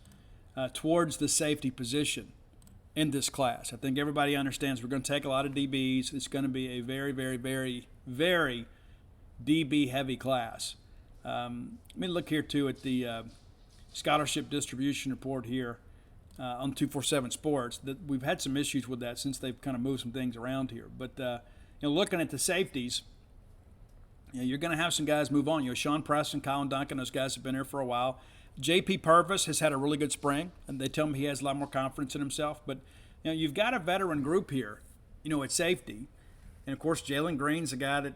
S3: towards the safety position in this class. I think everybody understands we're going to take a lot of DBs. It's going to be a very, very, very, very DB-heavy class. Let me look here, too, at the scholarship distribution report here. on 247 Sports. That we've had some issues with that since they've kind of moved some things around here. But looking at the safeties, you're going to have some guys move on. Sean Preston, Colin Duncan, those guys have been here for a while. J.P. Purvis has had a really good spring, and they tell me he has a lot more confidence in himself. But you've got a veteran group here, at safety, and of course Jalen Green's a guy that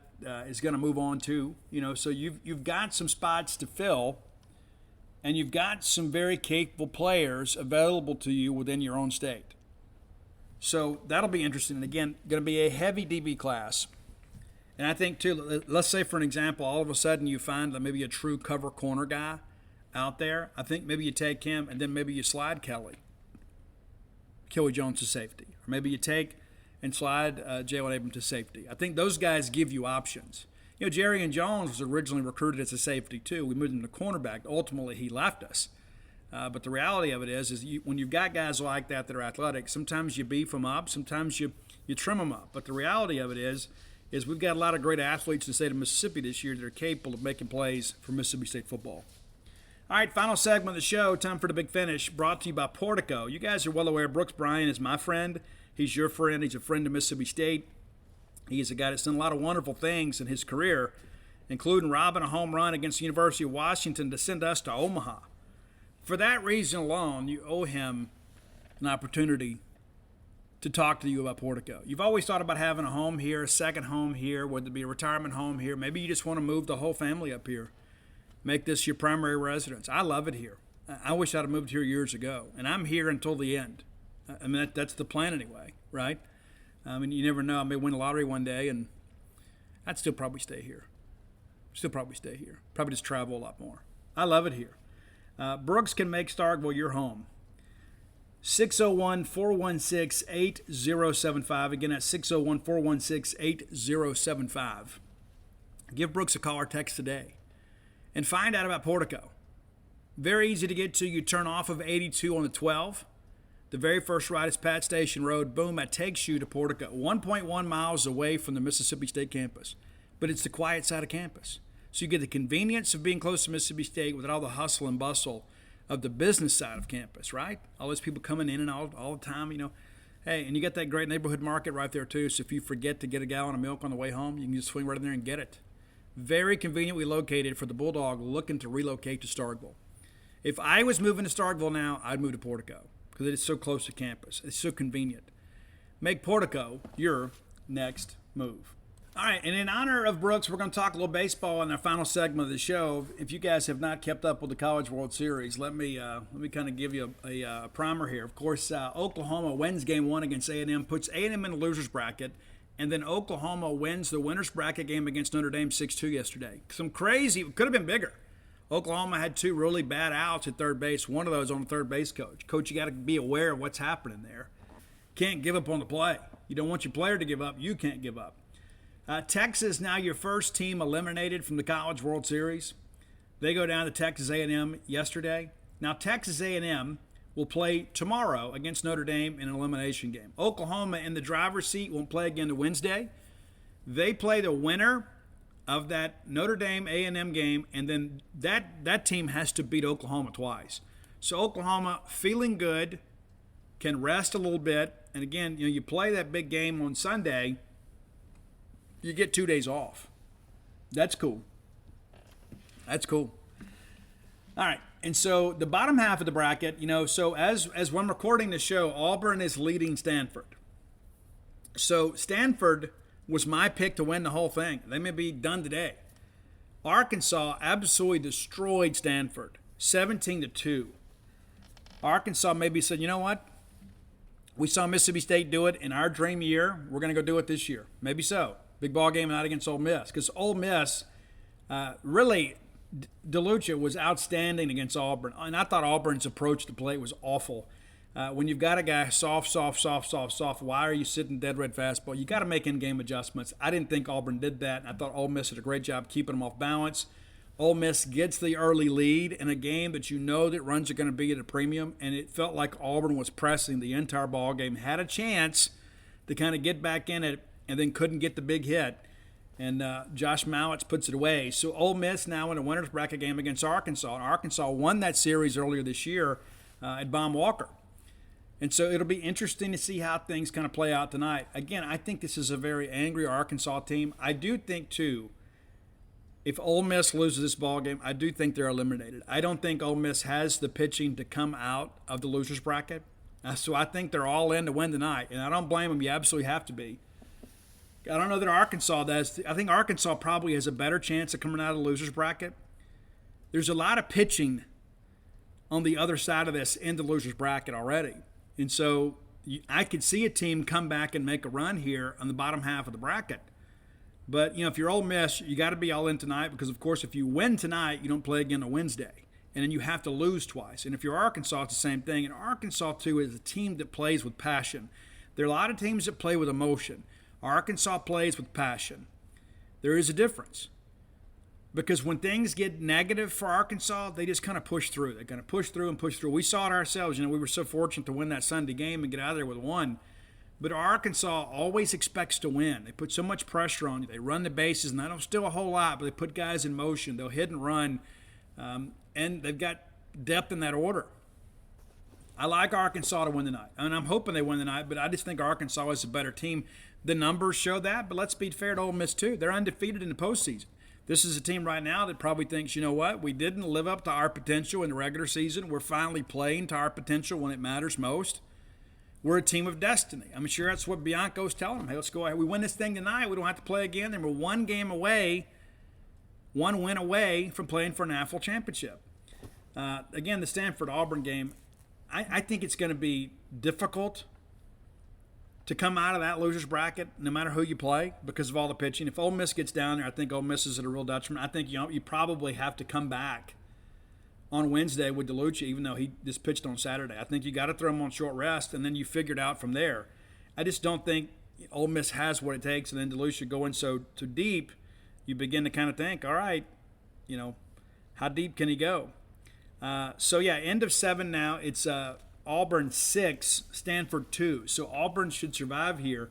S3: is going to move on too. So you've got some spots to fill, and you've got some very capable players available to you within your own state. So that'll be interesting. And again, going to be a heavy DB class. And I think too, let's say for an example, all of a sudden you find that maybe a true cover corner guy out there. I think maybe you take him and then maybe you slide Kelly Jones to safety. Or maybe you take and slide Jalen Abram to safety. I think those guys give you options. Jerry and Jones was originally recruited as a safety too. We moved him to cornerback. Ultimately, he left us. But the reality of it is when you've got guys like that are athletic, sometimes you beef them up, sometimes you trim them up. But the reality of it is we've got a lot of great athletes in the state of Mississippi this year that are capable of making plays for Mississippi State football. All right, final segment of the show, time for the big finish, brought to you by Portico. You guys are well aware Brooks Bryant is my friend. He's your friend. He's a friend of Mississippi State. He is a guy that's done a lot of wonderful things in his career, including robbing a home run against the University of Washington to send us to Omaha. For that reason alone, you owe him an opportunity to talk to you about Portico. You've always thought about having a home here, a second home here, whether it be a retirement home here. Maybe you just want to move the whole family up here. Make this your primary residence. I love it here. I wish I'd have moved here years ago, and I'm here until the end. I mean, that's the plan anyway, right? I mean, you never know. I may win the lottery one day, and I'd still probably stay here. Probably just travel a lot more. I love it here. Brooks can make Starkville your home. 601-416-8075. Again, that's 601-416-8075. Give Brooks a call or text today and find out about Portico. Very easy to get to. You turn off of 82 on the 12. The very first right is Pat Station Road. Boom, that takes you to Portico. 1.1 miles away from the Mississippi State campus. But it's the quiet side of campus. So you get the convenience of being close to Mississippi State without all the hustle and bustle of the business side of campus, right? All those people coming in and out all the time, Hey, and you got that great neighborhood market right there too. So if you forget to get a gallon of milk on the way home, you can just swing right in there and get it. Very conveniently located for the Bulldog looking to relocate to Starkville. If I was moving to Starkville now, I'd move to Portico because it is so close to campus. It's so convenient. Make Portico your next move. All right, and in honor of Brooks, we're going to talk a little baseball in our final segment of the show. If you guys have not kept up with the College World Series, let me kind of give you a primer here. Of course, Oklahoma wins Game 1 against A&M, puts A&M in the loser's bracket, and then Oklahoma wins the winner's bracket game against Notre Dame 6-2 yesterday. Some crazy, could have been bigger. Oklahoma had two really bad outs at third base, one of those on the third base coach. Coach, you got to be aware of what's happening there. Can't give up on the play. You don't want your player to give up. You can't give up. Texas, now your first team eliminated from the College World Series. They go down to Texas A&M yesterday. Now, Texas A&M will play tomorrow against Notre Dame in an elimination game. Oklahoma in the driver's seat won't play again to Wednesday. They play the winner of that Notre Dame A&M game, and then that team has to beat Oklahoma twice. So Oklahoma feeling good, can rest a little bit, and again, you play that big game on Sunday, you get 2 days off. That's cool. All right, and so the bottom half of the bracket, so as when I'm recording the show, Auburn is leading Stanford. So Stanford was my pick to win the whole thing. They may be done today. Arkansas absolutely destroyed Stanford, 17-2. Arkansas maybe said, you know what? We saw Mississippi State do it in our dream year. We're going to go do it this year. Maybe so. Big ball game night against Ole Miss. Because Ole Miss, really, DeLucia was outstanding against Auburn. And I thought Auburn's approach to play was awful. When you've got a guy soft, why are you sitting dead red fastball? You got to make in-game adjustments. I didn't think Auburn did that. I thought Ole Miss did a great job keeping them off balance. Ole Miss gets the early lead in a game that that runs are going to be at a premium, and it felt like Auburn was pressing the entire ball game, had a chance to kind of get back in it, and then couldn't get the big hit. And Josh Mowitz puts it away. So Ole Miss now in a winner's bracket game against Arkansas. And Arkansas won that series earlier this year at Baum Walker. And so it'll be interesting to see how things kind of play out tonight. Again, I think this is a very angry Arkansas team. I do think, too, if Ole Miss loses this ball game, I do think they're eliminated. I don't think Ole Miss has the pitching to come out of the losers bracket. So I think they're all in to win tonight. And I don't blame them. You absolutely have to be. I don't know that Arkansas does. I think Arkansas probably has a better chance of coming out of the losers bracket. There's a lot of pitching on the other side of this in the losers bracket already. And so I could see a team come back and make a run here on the bottom half of the bracket. But, if you're Ole Miss, you got to be all in tonight because, of course, if you win tonight, you don't play again on Wednesday. And then you have to lose twice. And if you're Arkansas, it's the same thing. And Arkansas, too, is a team that plays with passion. There are a lot of teams that play with emotion. Arkansas plays with passion. There is a difference. Because when things get negative for Arkansas, they just kind of push through. They're going to push through and push through. We saw it ourselves. We were so fortunate to win that Sunday game and get out of there with one. But Arkansas always expects to win. They put so much pressure on you. They run the bases, and they don't steal a whole lot, but they put guys in motion. They'll hit and run, and they've got depth in that order. I like Arkansas to win tonight, and I'm hoping they win tonight, but I just think Arkansas is a better team. The numbers show that, but let's be fair to Ole Miss, too. They're undefeated in the postseason. This is a team right now that probably thinks, you know what, we didn't live up to our potential in the regular season. We're finally playing to our potential when it matters most. We're a team of destiny. I'm sure that's what Bianco's telling them. Hey, let's go ahead. We win this thing tonight. We don't have to play again. Then we're one win away from playing for a national championship. Again, the Stanford-Auburn game, I think it's going to be difficult to come out of that loser's bracket no matter who you play because of all the pitching. If Ole Miss gets down there, I think Ole Miss is at a real detriment. I think you probably have to come back on Wednesday with DeLucia, even though he just pitched on Saturday. I think you got to throw him on short rest, and then you figure it out from there. I just don't think Ole Miss has what it takes, and then DeLucia going so deep, you begin to kind of think, all right, how deep can he go? End of 7 now. It's Auburn 6, Stanford 2. So Auburn should survive here,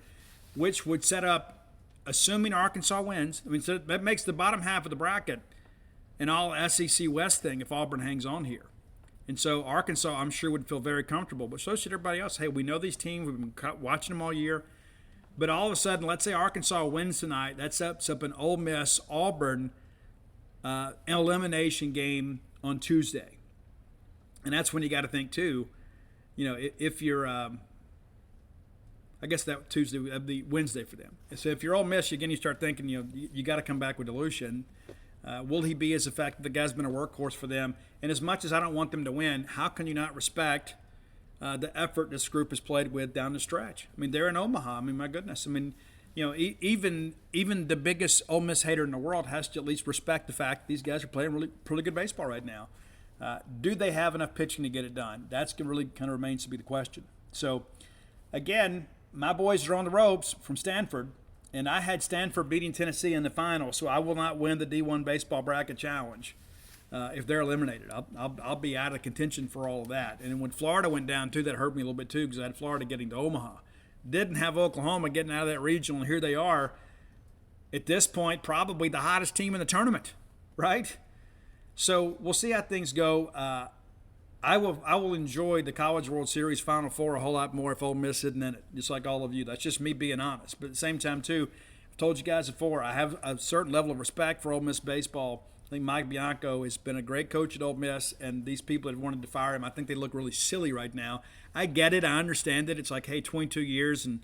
S3: which would set up, assuming Arkansas wins. So that makes the bottom half of the bracket an all SEC West thing if Auburn hangs on here. And so Arkansas, I'm sure, would feel very comfortable. But so should everybody else. Hey, we know these teams. We've been watching them all year. But all of a sudden, let's say Arkansas wins tonight. That sets up an Ole Miss-Auburn elimination game on Tuesday. And that's when you got to think, too, if you're I guess that Tuesday would be Wednesday for them. So if you're Ole Miss, again, you start thinking, you got to come back with DeLucia. Will he be as effective? The guy's been a workhorse for them. And as much as I don't want them to win, how can you not respect the effort this group has played with down the stretch? They're in Omaha. My goodness. Even the biggest Ole Miss hater in the world has to at least respect the fact that these guys are playing really good baseball right now. Do they have enough pitching to get it done? That's really kind of remains to be the question. So, again, my boys are on the ropes from Stanford. And I had Stanford beating Tennessee in the final, so I will not win the D1 Baseball Bracket Challenge if they're eliminated. I'll be out of contention for all of that. And when Florida went down, too, that hurt me a little bit, too, because I had Florida getting to Omaha. Didn't have Oklahoma getting out of that regional, and here they are. At this point, probably the hottest team in the tournament, right? So we'll see how things go. I will enjoy the College World Series Final Four a whole lot more if Ole Miss isn't in it, just like all of you. That's just me being honest. But at the same time, too, I've told you guys before, I have a certain level of respect for Ole Miss baseball. I think Mike Bianco has been a great coach at Ole Miss, and these people that wanted to fire him, I think they look really silly right now. I get it. I understand it. It's like, hey, 22 years, and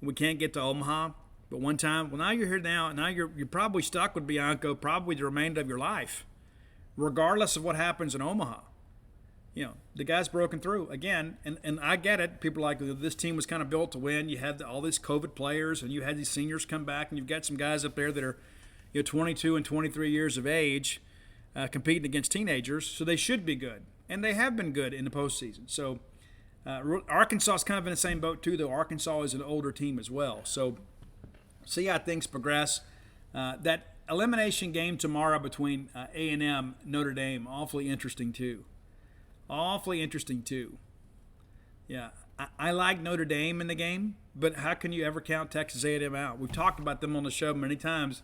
S3: we can't get to Omaha. But one time, well, now you're here now. Now you're probably stuck with Bianco probably the remainder of your life, regardless of what happens in Omaha. The guy's broken through again, and I get it. People are like, this team was kind of built to win. You had all these COVID players, and you had these seniors come back, and you've got some guys up there that are 22 and 23 years of age competing against teenagers, so they should be good. And they have been good in the postseason. So Arkansas is kind of in the same boat, too, though Arkansas is an older team as well. So see how things progress. That elimination game tomorrow between A&M, Notre Dame, awfully interesting, too. Yeah, I like Notre Dame in the game, but how can you ever count Texas A&M out? We've talked about them on the show many times.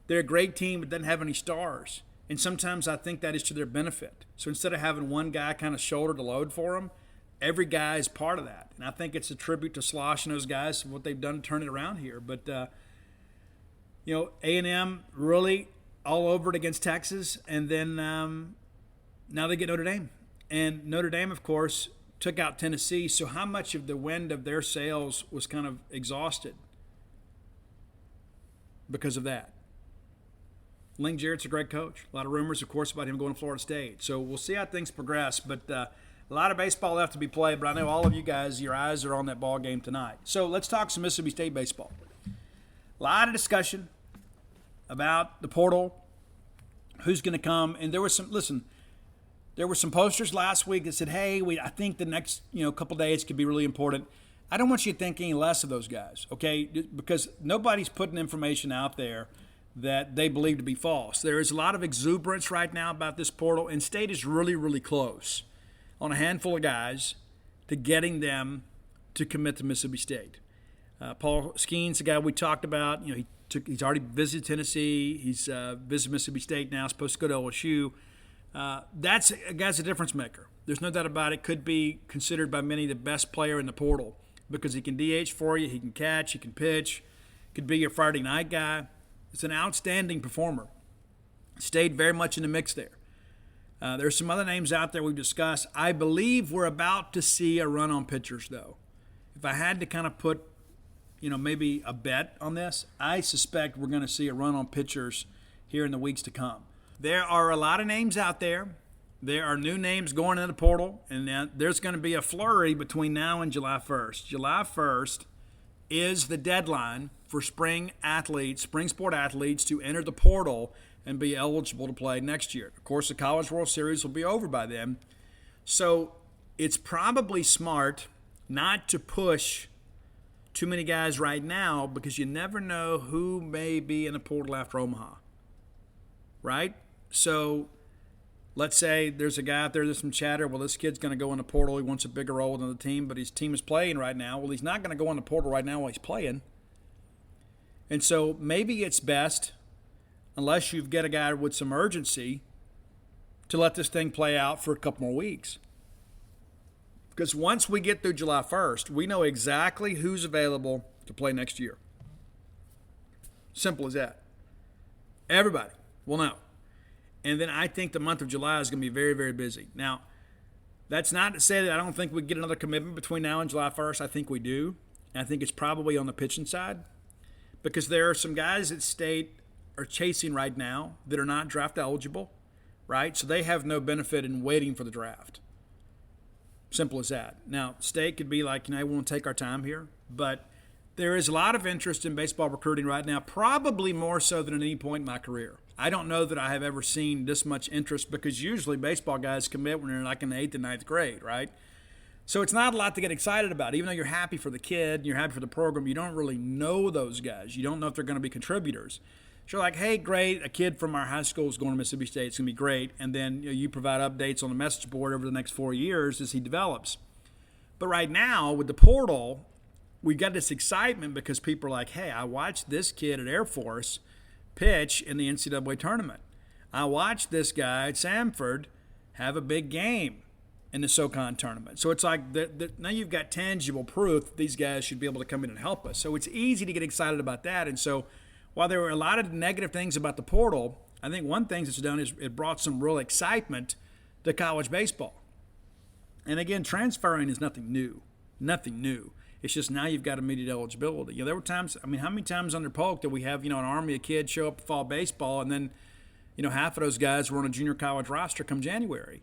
S3: They're a great team, but doesn't have any stars. And sometimes I think that is to their benefit. So instead of having one guy kind of shoulder the load for them, every guy is part of that. And I think it's a tribute to Slosh and those guys for what they've done to turn it around here. But, A&M really all over it against Texas. And then now they get Notre Dame. And Notre Dame, of course, took out Tennessee. So how much of the wind of their sails was kind of exhausted because of that? Lane Jarrett's a great coach. A lot of rumors, of course, about him going to Florida State. So we'll see how things progress. But a lot of baseball left to be played. But I know all of you guys, your eyes are on that ball game tonight. So let's talk some Mississippi State baseball. A lot of discussion about the portal, who's going to come. And there was there were some posters last week that said, hey, I think the next couple days could be really important. I don't want you to think any less of those guys, okay? Because nobody's putting information out there that they believe to be false. There is a lot of exuberance right now about this portal, and State is really, really close on a handful of guys to getting them to commit to Mississippi State. Paul Skeen's the guy we talked about. He's already visited Tennessee. He's visited Mississippi State now, supposed to go to LSU. That's a guy's a difference maker. There's no doubt about it. Could be considered by many the best player in the portal because he can DH for you, he can catch, he can pitch, could be your Friday night guy. It's an outstanding performer. Stayed very much in the mix there. There's some other names out there we've discussed. I believe we're about to see a run on pitchers, though. If I had to kind of put, maybe a bet on this, I suspect we're going to see a run on pitchers here in the weeks to come. There are a lot of names out there. There are new names going in the portal, and there's going to be a flurry between now and July 1st. July 1st is the deadline for spring sport athletes to enter the portal and be eligible to play next year. Of course, the College World Series will be over by then. So it's probably smart not to push too many guys right now because you never know who may be in the portal after Omaha, right? So let's say there's a guy out there that's some chatter. Well, this kid's going to go in the portal. He wants a bigger role in the team, but his team is playing right now. Well, he's not going to go in the portal right now while he's playing. And so maybe it's best, unless you've got a guy with some urgency, to let this thing play out for a couple more weeks. Because once we get through July 1st, we know exactly who's available to play next year. Simple as that. Everybody will know. And then I think the month of July is going to be very, very busy. Now, that's not to say that I don't think we get another commitment between now and July 1st. I think we do. And I think it's probably on the pitching side because there are some guys that State are chasing right now that are not draft eligible, right? So they have no benefit in waiting for the draft. Simple as that. Now, State could be like, we want to take our time here. But there is a lot of interest in baseball recruiting right now, probably more so than at any point in my career. I don't know that I have ever seen this much interest because usually baseball guys commit when they're like in the 8th and 9th grade, right? So it's not a lot to get excited about. Even though you're happy for the kid, you're happy for the program, you don't really know those guys. You don't know if they're going to be contributors. So you're like, hey, great, a kid from our high school is going to Mississippi State. It's going to be great. And then you provide updates on the message board over the next 4 years as he develops. But right now with the portal, we got this excitement because people are like, hey, I watched this kid at Air Force pitch in the NCAA tournament. I watched this guy at Samford have a big game in the SoCon tournament. So it's like now you've got tangible proof that these guys should be able to come in and help us. So it's easy to get excited about that. And so while there were a lot of negative things about the portal, I think one thing it's done is it brought some real excitement to college baseball. And again, transferring is nothing new. Nothing new. It's just now you've got immediate eligibility. There were times, how many times under Polk did we have, an army of kids show up for fall baseball and then, half of those guys were on a junior college roster come January.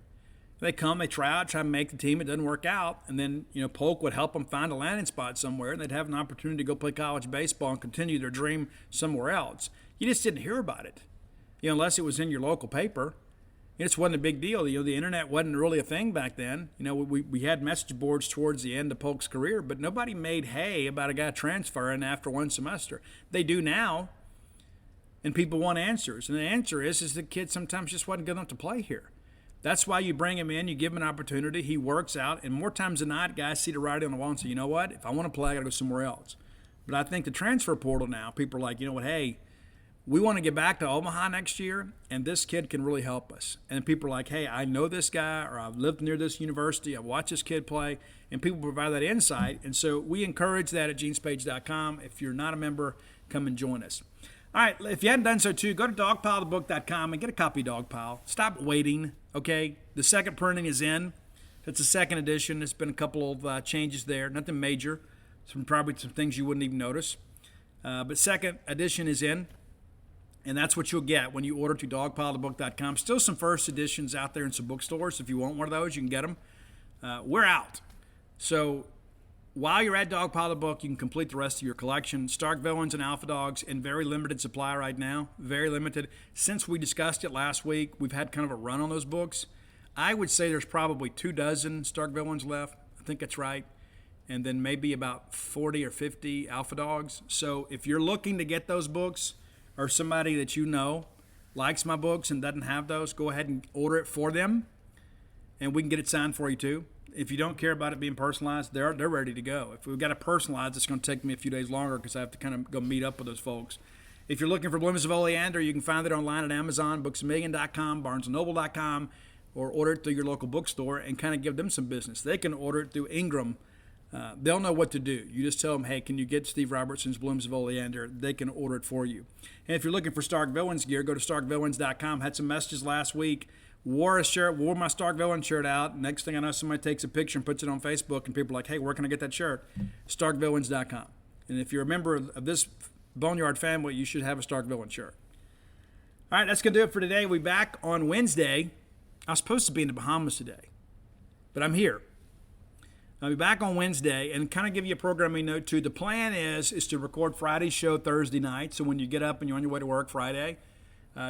S3: They come, they try out, try to make the team, it doesn't work out, and then, Polk would help them find a landing spot somewhere, and they'd have an opportunity to go play college baseball and continue their dream somewhere else. You just didn't hear about it, unless it was in your local paper. It just wasn't a big deal. The internet wasn't really a thing back then. We had message boards towards the end of Polk's career, but nobody made hay about a guy transferring after one semester. They do now, and people want answers. And the answer is the kid sometimes just wasn't good enough to play here. That's why you bring him in, you give him an opportunity, he works out, and more times than not, guys see the writing on the wall and say, you know what, if I want to play, I got to go somewhere else. But I think the transfer portal now, people are like, hey, we want to get back to Omaha next year, and this kid can really help us. And people are like, hey, I know this guy, or I've lived near this university, I've watched this kid play, and people provide that insight. And so we encourage that at genespage.com. If you're not a member, come and join us. All right, if you hadn't done so too, go to dogpilethebook.com and get a copy of Dogpile. Stop waiting, okay? The second printing is in. It's the second edition. There's been a couple of changes there, nothing major. Probably some things you wouldn't even notice. But second edition is in. And that's what you'll get when you order to dogpilethebook.com. Still some first editions out there in some bookstores. If you want one of those, you can get them. We're out. So while you're at Dogpile the Book, you can complete the rest of your collection. Stark Villains and Alpha Dogs in very limited supply right now. Very limited. Since we discussed it last week, we've had kind of a run on those books. I would say there's probably 24 Stark Villains left. I think that's right. And then maybe about 40 or 50 Alpha Dogs. So if you're looking to get those books, or somebody that you know likes my books and doesn't have those, go ahead and order it for them, and we can get it signed for you too. If you don't care about it being personalized, they're ready to go. If we've got to personalize, it's going to take me a few days longer because I have to kind of go meet up with those folks. If you're looking for Blooms of Oleander, you can find it online at Amazon, booksamillion.com, barnesandnoble.com, or order it through your local bookstore and kind of give them some business. They can order it through Ingram. They'll know what to do. You just tell them, hey, can you get Steve Robertson's Blooms of Oleander? They can order it for you. And if you're looking for Stark Villains gear, go to starkvillains.com. Had some messages last week. Wore my Stark Villain shirt out. Next thing I know, somebody takes a picture and puts it on Facebook, and people are like, hey, where can I get that shirt? starkvillains.com. And if you're a member of this Boneyard family, you should have a Stark Villain shirt. All right, that's going to do it for today. We'll be back on Wednesday. I was supposed to be in the Bahamas today, but I'm here. I'll be back on Wednesday and kind of give you a programming note too. The plan is to record Friday's show Thursday night. So when you get up and you're on your way to work Friday,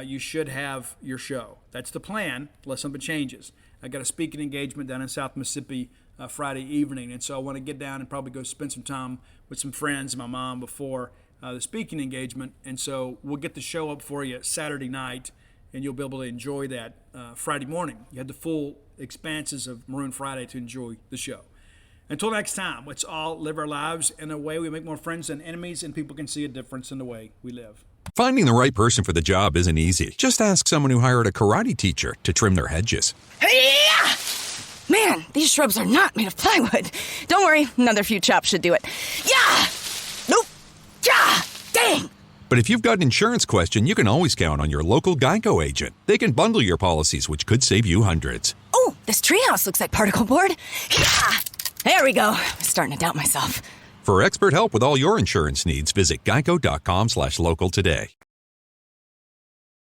S3: you should have your show. That's the plan, unless something changes. I got a speaking engagement down in South Mississippi Friday evening, and so I want to get down and probably go spend some time with some friends and my mom before the speaking engagement. And so we'll get the show up for you Saturday night, and you'll be able to enjoy that Friday morning. You had the full expanses of Maroon Friday to enjoy the show. Until next time, let's all live our lives in a way we make more friends than enemies, and people can see a difference in the way we live.
S6: Finding the right person for the job isn't easy. Just ask someone who hired a karate teacher to trim their hedges.
S7: Hey-ya! Man, these shrubs are not made of plywood. Don't worry, another few chops should do it. Yeah! Nope! Yeah! Dang!
S6: But if you've got an insurance question, you can always count on your local Geico agent. They can bundle your policies, which could save you hundreds.
S7: Oh, this treehouse looks like particle board. Yeah! There we go. I'm starting to doubt myself.
S6: For expert help with all your insurance needs, visit geico.com/local today.